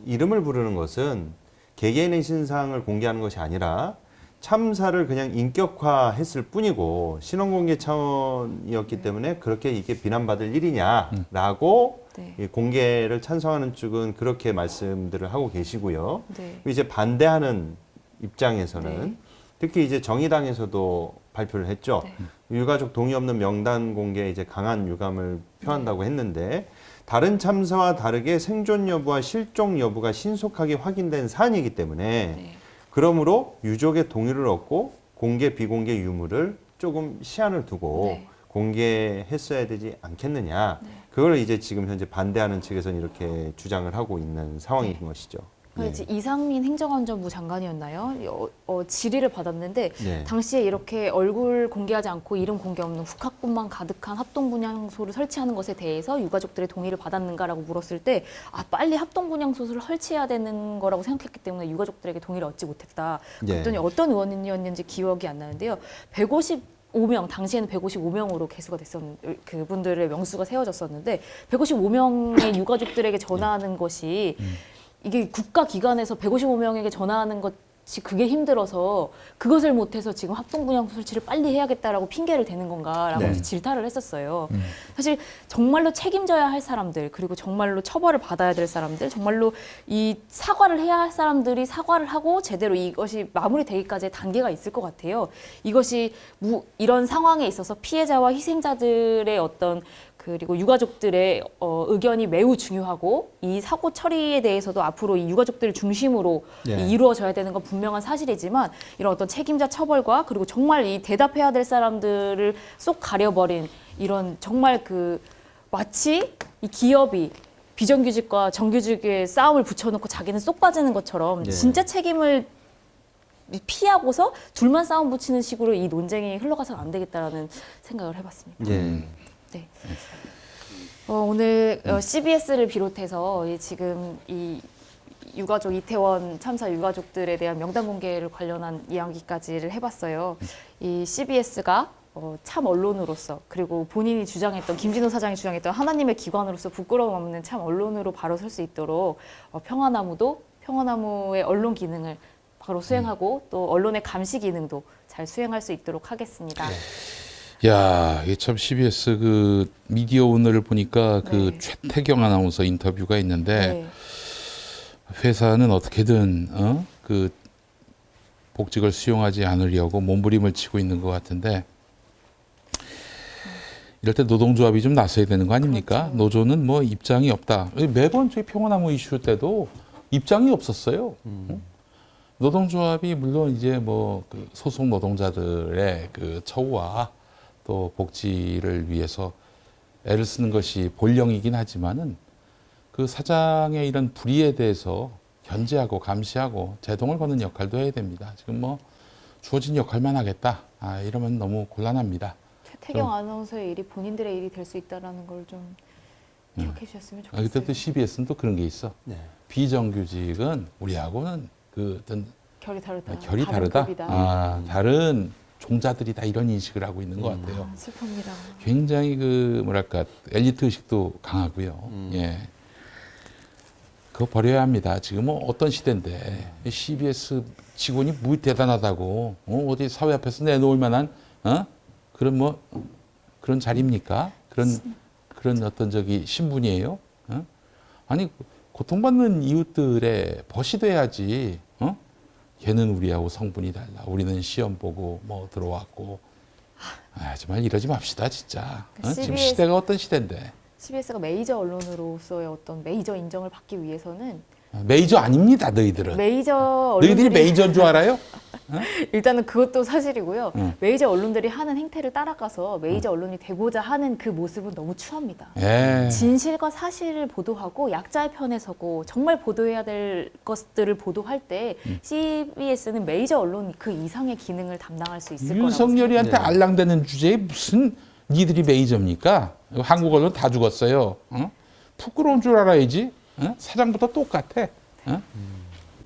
이름을 부르는 것은 개개인의 신상을 공개하는 것이 아니라 참사를 그냥 인격화했을 뿐이고 신원공개 차원이었기 때문에 그렇게 이게 비난받을 일이냐라고 네. 이 공개를 찬성하는 쪽은 그렇게 말씀들을 하고 계시고요. 네. 이제 반대하는 입장에서는 네. 특히 이제 정의당에서도 발표를 했죠. 네. 유가족 동의 없는 명단 공개에 이제 강한 유감을 표한다고 했는데 다른 참사와 다르게 생존 여부와 실종 여부가 신속하게 확인된 사안이기 때문에 네. 그러므로 유족의 동의를 얻고 공개 비공개 유무를 조금 시한을 두고 네. 공개했어야 되지 않겠느냐. 그걸 이제 지금 현재 반대하는 측에서는 이렇게 주장을 하고 있는 상황인 네. 것이죠. 그래서 이상민 행정안전부 장관이었나요? 질의를 받았는데 네. 당시에 이렇게 얼굴 공개하지 않고 이름 공개 없는 국학분만 가득한 합동분향소를 설치하는 것에 대해서 유가족들의 동의를 받았는가라고 물었을 때 빨리 합동분향소를 설치해야 되는 거라고 생각했기 때문에 유가족들에게 동의를 얻지 못했다. 네. 그랬더니 어떤 의원이었는지 기억이 안 나는데요. 155명, 당시에는 155명으로 개수가 됐었는데 그분들의 명수가 세워졌었는데 155명의 유가족들에게 전화하는 것이 이게 국가기관에서 155명에게 전화하는 것이 그게 힘들어서 그것을 못해서 지금 합동분향소 설치를 빨리 해야겠다라고 핑계를 대는 건가라고 네. 이제 질타를 했었어요. 사실 정말로 책임져야 할 사람들 그리고 정말로 처벌을 받아야 될 사람들 정말로 이 사과를 해야 할 사람들이 사과를 하고 제대로 이것이 마무리되기까지의 단계가 있을 것 같아요. 이것이 이런 상황에 있어서 피해자와 희생자들의 어떤 그리고 유가족들의 의견이 매우 중요하고 이 사고 처리에 대해서도 앞으로 이 유가족들을 중심으로 네. 이루어져야 되는 건 분명한 사실이지만 이런 어떤 책임자 처벌과 그리고 정말 이 대답해야 될 사람들을 쏙 가려버린 이런 정말 마치 이 기업이 비정규직과 정규직의 싸움을 붙여놓고 자기는 쏙 빠지는 것처럼 네. 진짜 책임을 피하고서 둘만 싸움 붙이는 식으로 이 논쟁이 흘러가서는 안 되겠다라는 생각을 해봤습니다. 예. 네. 오늘 CBS를 비롯해서 지금 이 유가족 이태원 참사 유가족들에 대한 명단 공개를 관련한 이야기까지를 해봤어요. 이 CBS가 참 언론으로서 그리고 본인이 주장했던 김진호 사장이 주장했던 하나님의 기관으로서 부끄러움 없는 참 언론으로 바로 설 수 있도록 평화나무도 평화나무의 언론 기능을 바로 수행하고 또 언론의 감시 기능도 잘 수행할 수 있도록 하겠습니다. 야, 이게 참 CBS 미디어 오늘을 보니까 네. 최태경 아나운서 인터뷰가 있는데 네. 회사는 어떻게든 복직을 수용하지 않으려고 몸부림을 치고 있는 것 같은데 이럴 때 노동조합이 좀 나서야 되는 거 아닙니까? 그렇죠. 노조는 뭐 입장이 없다. 매번 저희 평화나무 이슈 때도 입장이 없었어요. 노동조합이 물론 이제 소속 노동자들의 처우와 또 복지를 위해서 애를 쓰는 것이 본령이긴 하지만은 그 사장의 이런 불의에 대해서 견제하고 감시하고 제동을 거는 역할도 해야 됩니다. 지금 주어진 역할만 하겠다. 이러면 너무 곤란합니다. 최태경 아나운서의 일이 본인들의 일이 될 수 있다라는 걸 좀 기억해 주셨으면 좋겠어요. 그때 또 CBS는 또 그런 게 있어. 네. 비정규직은 우리하고는 어떤 결이 다르다. 결이 다른 다르다. 급이다. 다른 종자들이다 이런 인식을 하고 있는 것 같아요. 슬픕니다. 굉장히 엘리트 의식도 강하고요. 예. 그거 버려야 합니다. 지금 어떤 시대인데 CBS 직원이 뭐 대단하다고 어디 사회 앞에서 내놓을 만한 그런 자리입니까? 그런 어떤 신분이에요? 아니 고통받는 이웃들의 벗이 돼야지. 걔는 우리하고 성분이 달라. 우리는 시험 보고 들어왔고. 정말 이러지 맙시다 진짜. 지금 CBS 시대가 어떤 시대인데. CBS가 메이저 언론으로서의 어떤 메이저 인정을 받기 위해서는 메이저 아닙니다 너희들은. 메이저 너희들이 언론들이 메이저인 줄 알아요? 일단은 그것도 사실이고요. 응. 메이저 언론들이 하는 행태를 따라가서 메이저 언론이 되고자 하는 그 모습은 너무 추합니다. 예. 진실과 사실을 보도하고 약자의 편에 서고 정말 보도해야 될 것들을 보도할 때 CBS는 메이저 언론 그 이상의 기능을 담당할 수 있을 거라고 윤석열이한테 네. 알랑대는 주제에 무슨 니들이 메이저입니까? 한국 언론 다 죽었어요. 부끄러운 줄 알아야지. 사장부터 똑같아.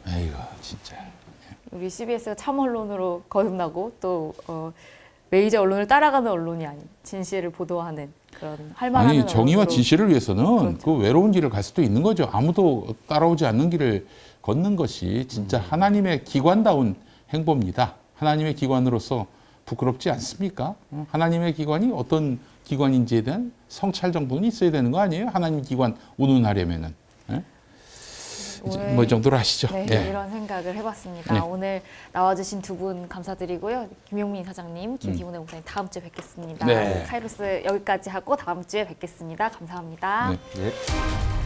아이고 진짜. 우리 CBS가 참 언론으로 거듭나고 또 메이저 언론을 따라가는 언론이 아닌 진실을 보도하는 그런 할만한 아니 정의와 언론으로. 진실을 위해서는 그렇죠. 그 외로운 길을 갈 수도 있는 거죠. 아무도 따라오지 않는 길을 걷는 것이 진짜 하나님의 기관다운 행보입니다. 하나님의 기관으로서 부끄럽지 않습니까? 하나님의 기관이 어떤 기관인지에 대한 성찰 정도는 있어야 되는 거 아니에요? 하나님 기관 운운하려면은. 오늘 뭐 이 정도로 하시죠. 네, 예. 이런 생각을 해봤습니다. 네. 오늘 나와주신 두 분 감사드리고요. 김용민 사장님, 김기훈 목사님 다음 주에 뵙겠습니다. 네. 카이로스 여기까지 하고 다음 주에 뵙겠습니다. 감사합니다. 네. 예.